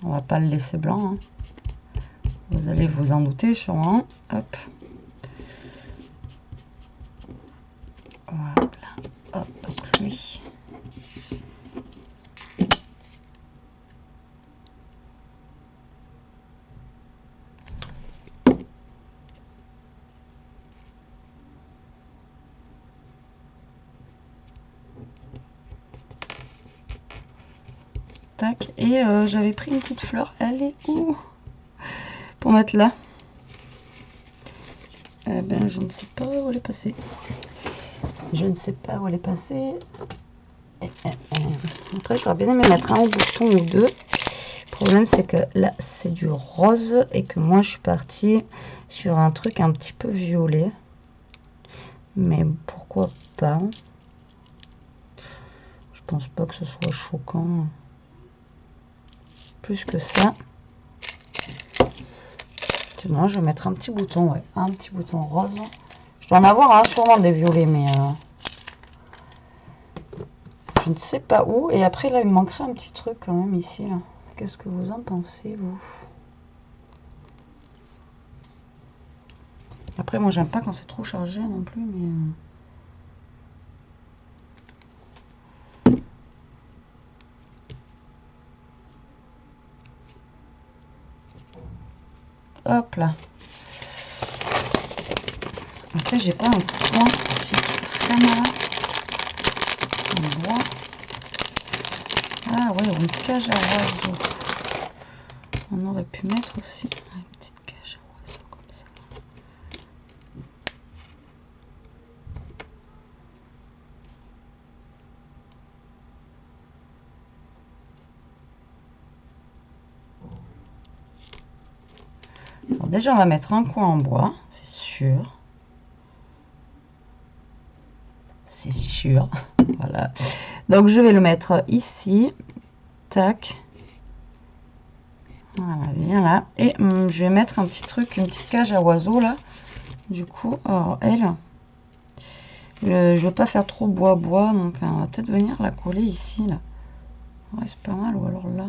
on va pas le laisser blanc. Hein. Vous allez vous en douter sûrement. Hop. Voilà. Hop, donc lui. Tac. Et j'avais pris une petite fleur. Elle est où? Pour mettre là. Eh ben, je ne sais pas où elle est passée. Je ne sais pas où elle est passée. Après, j'aurais bien aimé mettre un bouton ou deux. Le problème, c'est que là, c'est du rose et que moi, je suis partie sur un truc un petit peu violet. Mais pourquoi pas? Je pense pas que ce soit choquant. Plus que ça. Moi, je vais mettre un petit bouton, ouais, un petit bouton rose. Je dois en avoir hein, sûrement des violets, mais je ne sais pas où. Et après, là, il me manquerait un petit truc quand même ici. Qu'est-ce que vous en pensez, vous? Après, moi, j'aime pas quand c'est trop chargé non plus, mais... Hop là. Après, j'ai pas un point. On voit. Ah ouais, une cage à oiseaux. On aurait pu mettre aussi une petite cage à oiseaux comme ça. Alors déjà, on va mettre un coin en bois, c'est sûr. C'est sûr. Voilà. Donc, je vais le mettre ici. Tac. Voilà, bien là. Et je vais mettre un petit truc, une petite cage à oiseaux là. Du coup, alors elle, je vais pas faire trop bois, donc on va peut-être venir la coller ici là. Ouais, c'est pas mal, ou alors là.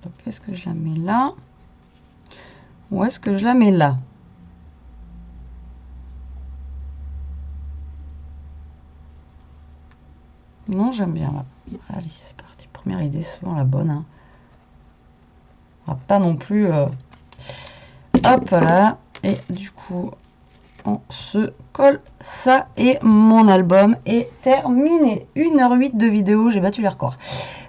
Donc, est-ce que je la mets là? Ou est-ce que je la mets là? Non, j'aime bien là. Allez, c'est parti. Première idée, souvent la bonne. Hein. On va pas non plus... Hop là. Et du coup, on se colle ça. Et mon album est terminé. 1h08 de vidéo. J'ai battu les records.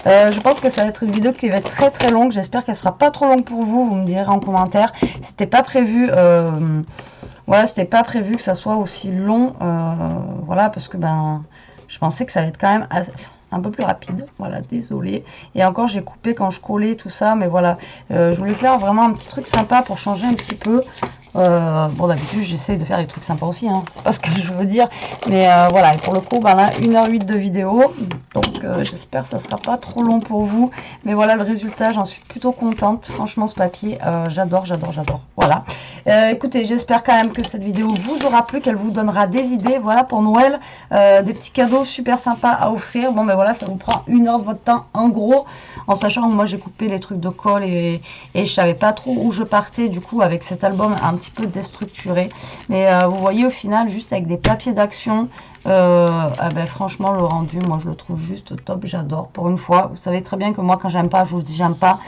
Je pense que ça va être une vidéo qui va être très très longue. J'espère qu'elle sera pas trop longue pour vous. Vous me direz en commentaire. C'était pas prévu... voilà, c'était pas prévu que ça soit aussi long. Voilà, parce que ben... Je pensais que ça allait être quand même un peu plus rapide. Voilà, désolé. Et encore, j'ai coupé quand je collais tout ça. Mais voilà, je voulais faire vraiment un petit truc sympa pour changer un petit peu. Bon, d'habitude, j'essaye de faire des trucs sympas aussi. Hein, c'est pas ce que je veux dire. Mais voilà, et pour le coup, ben là, 1h08 de vidéo. Donc, j'espère que ça sera pas trop long pour vous. Mais voilà, le résultat, j'en suis plutôt contente. Franchement, ce papier, j'adore, j'adore, j'adore. Voilà. Écoutez, j'espère quand même que cette vidéo vous aura plu, qu'elle vous donnera des idées. Voilà, pour Noël, des petits cadeaux super sympas à offrir. Bon, ben voilà, ça vous prend 1 heure de votre temps, en gros. En sachant que moi, j'ai coupé les trucs de colle et je savais pas trop où je partais, du coup, avec cet album un petit peu déstructuré. Mais vous voyez, au final, juste avec des papiers d'action, ben, franchement, le rendu, moi, je le trouve juste top. J'adore. Pour une fois, vous savez très bien que moi, quand j'aime pas, je vous dis j'aime pas.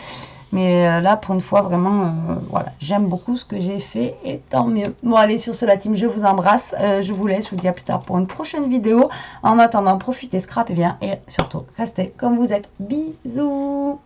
Mais là, pour une fois, vraiment, voilà, j'aime beaucoup ce que j'ai fait et tant mieux. Bon, allez, sur ce, la team, je vous embrasse. Je vous laisse. Je vous dis à plus tard pour une prochaine vidéo. En attendant, profitez, scrap et bien. Et surtout, restez comme vous êtes. Bisous!